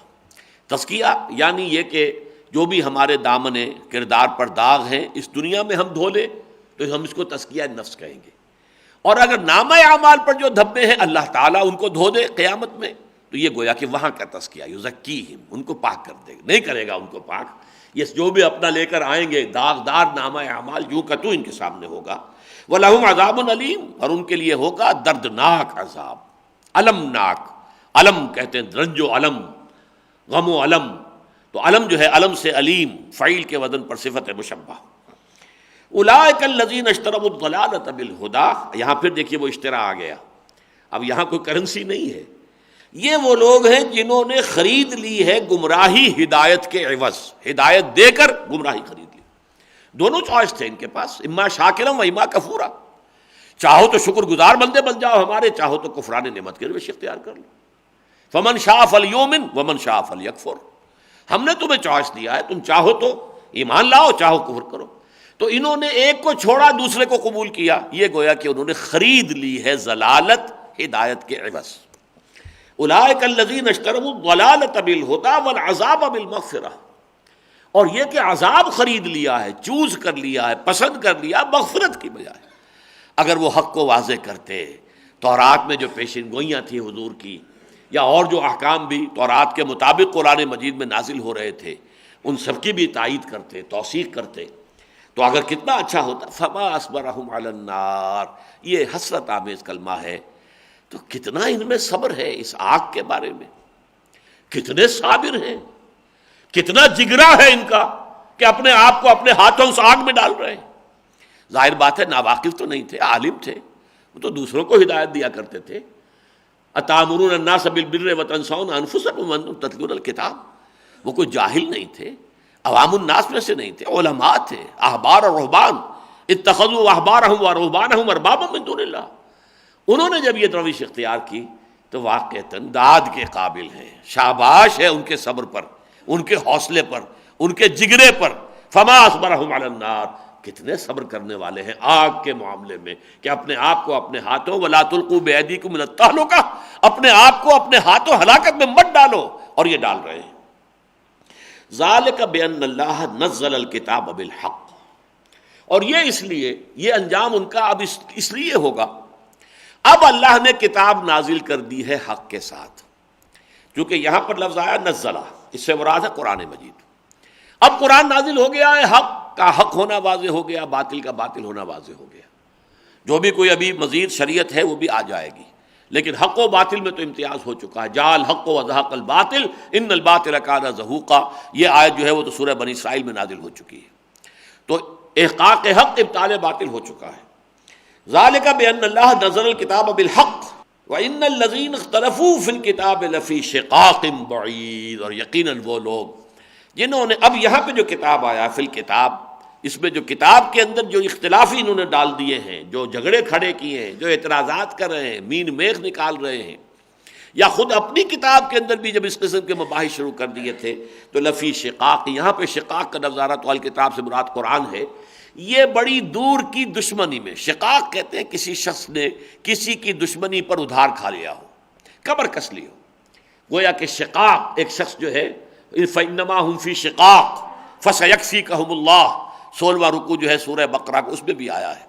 تزکیہ یعنی یہ کہ جو بھی ہمارے دامن کردار پر داغ ہیں اس دنیا میں ہم دھو لیں تو ہم اس کو تزکیہ نفس کہیں گے، اور اگر نامہ اعمال پر جو دھبے ہیں اللہ تعالیٰ ان کو دھو دے قیامت میں، تو یہ گویا کہ وہاں کا تزکیہ، یزکیہم، ان کو پاک کر دے گا، نہیں کرے گا ان کو پاک۔ یہ جو بھی اپنا لے کر آئیں گے داغدار نامہ اعمال یوں کا تو ان کے سامنے ہوگا۔ وَلَهُمْ عَذَابٌ أَلِيمٌ، اور ان کے لیے ہوگا دردناک عذاب، المناک، علم کہتے ہیں رنج و علم، غم و علم، تو علم جو ہے علم سے علیم، فعیل کے وزن پر صفت مشبہ۔ اولئک الذین اشتروا الضلالۃ بالہدی، یہاں پھر دیکھیے وہ اشترا آ گیا، اب یہاں کوئی کرنسی نہیں ہے، یہ وہ لوگ ہیں جنہوں نے خرید لی ہے گمراہی ہدایت کے عوض، ہدایت دے کر گمراہی خرید لی۔ دونوں چوائس تھے ان کے پاس، اما شاکرا و اما کفورا، چاہو تو شکر گزار بندے بن جاؤ ہمارے، چاہو تو کفران نعمت کے روش اختیار کر لو۔ فمن شاء فلیؤمن ومن شاء فلیکفر، ہم نے تمہیں چوائس دیا ہے، تم چاہو تو ایمان لاؤ، چاہو کفر کرو۔ تو انہوں نے ایک کو چھوڑا دوسرے کو قبول کیا، یہ گویا کہ انہوں نے خرید لی ہے ضلالت ہدایت کے عوض۔ اولئک الذین اشتروا الضلالۃ بالہدی والعذاب بالمغفرہ، اور یہ کہ عذاب خرید لیا ہے، چوز کر لیا ہے، پسند کر لیا مغفرت کی بجائے۔ اگر وہ حق کو واضح کرتے، تورات میں جو پیشین گوئیاں تھیں حضور کی، یا اور جو احکام بھی تورات کے مطابق قرآن مجید میں نازل ہو رہے تھے، ان سب کی بھی تائید کرتے، توثیق کرتے، تو اگر کتنا اچھا ہوتا۔ فما اصبرہم علی النار، یہ حسرت آمیز کلمہ ہے، تو کتنا ان میں صبر ہے اس آگ کے بارے میں، کتنے صابر ہیں، کتنا جگرا ہے ان کا کہ اپنے آپ کو اپنے ہاتھوں اس آگ میں ڈال رہے ہیں۔ ظاہر بات ہے ناواقف تو نہیں تھے، عالم تھے، وہ تو دوسروں کو ہدایت دیا کرتے تھے۔ اتامرون الناس بالبر وتنسون انفسکم وانتم تتلون الکتاب، وہ کوئی جاہل نہیں تھے، عوام الناس میں سے نہیں تھے، علماء تھے، احبار اور رہبان، اتخذوا احبارهم ورہبانهم اربابا من دون اللہ۔ انہوں نے جب یہ روش اختیار کی تو واقعتاً داد کے قابل ہیں، شاباش ہے ان کے صبر پر، ان کے حوصلے پر، ان کے جگرے پر۔ فما اصبرهم علی النار، کتنے صبر کرنے والے ہیں آگ کے معاملے میں کہ اپنے آپ کو اپنے ہاتھوں وَلَا تُلْقُوا بِأَيْدِيكُمْ إِلَى التَّهْلُكَةِ اپنے آپ کو اپنے ہاتھوں ہلاکت میں مت ڈالو، اور یہ ڈال رہے ہیں۔ ذَلِكَ بِأَنَّ اللَّهَ نَزَّلَ الْكِتَابَ بِالْحَقِّ، اور یہ اس لیے، یہ انجام ان کا اب اس لیے ہوگا، اب اللہ نے کتاب نازل کر دی ہے حق کے ساتھ، کیونکہ یہاں پر لفظ آیا نزلہ، اس سے مراد ہے قرآن مجید۔ اب قرآن نازل ہو گیا ہے، حق کا حق ہونا واضح ہو گیا، باطل کا باطل ہونا واضح ہو گیا۔ جو بھی کوئی ابھی مزید شریعت ہے وہ بھی آ جائے گی، لیکن حق و باطل میں تو امتیاز ہو چکا ہے۔ جاء الحق وزهق الباطل ان الباطل کان زہوقا، یہ آیت جو ہے وہ تو سورہ بنی اسرائیل میں نازل ہو چکی ہے، تو احقاق حق ابطال باطل ہو چکا ہے۔ ذالک بان اللہ نزل الکتاب بالحق وان الذین اختلفوا فی الکتاب لفی شقاق بعید، اور یقیناً وہ لوگ جنہوں نے، اب یہاں پہ جو کتاب آیا فی الکتاب، اس میں جو کتاب کے اندر جو اختلافی انہوں نے ڈال دیے ہیں، جو جھگڑے کھڑے کیے ہیں، جو اعتراضات کر رہے ہیں، مین میخ نکال رہے ہیں، یا خود اپنی کتاب کے اندر بھی جب اس قسم کے مباحث شروع کر دیے تھے، تو لفی شقاق، یہاں پہ شقاق کا لفظ آ رہا تو الکتاب سے مراد قرآن ہے، یہ بڑی دور کی دشمنی میں، شقاق کہتے ہیں کسی شخص نے کسی کی دشمنی پر ادھار کھا لیا ہو، کمر کس لی ہو، گویا کہ شقاق ایک شخص جو ہے فَإِنَّمَا هُمْ فِي شِقَاقٍ فَسَيَكْفِيكَهُمُ اللَّهُ، 16واں رکوع جو ہے سورہ بقرہ کا، اس میں بھی آیا ہے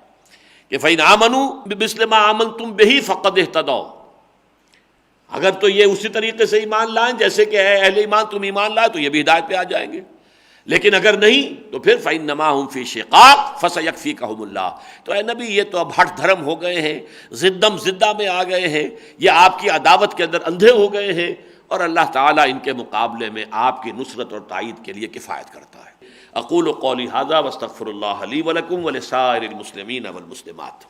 کہ فَإِنْ آمَنُوا بِمِثْلِ مَا آمَنْتُمْ بِهِ فَقَدِ اهْتَدَوْا، اگر تو یہ اسی طریقے سے ایمان لائیں جیسے کہ اہل ایمان تم ایمان لائے تو یہ بھی ہدایت پہ آ جائیں گے، لیکن اگر نہیں تو پھر فَإِنَّمَا هُمْ فِي شِقَاقٍ فَسَيَكْفِيكَهُمُ اللَّهُ۔ تو اے نبی یہ تو اب ہٹ دھرم ہو گئے ہیں، زدم زدہ میں آ گئے ہیں، یہ آپ کی عداوت کے اندر اندھے ہو گئے ہیں، اور اللہ تعالیٰ ان کے مقابلے میں آپ کی نصرت اور تائید کے لیے کفایت کرتا ہے۔ اقول قولی ھذا واستغفر اللہ لی ولکم ولسائر المسلمین والمسلمات۔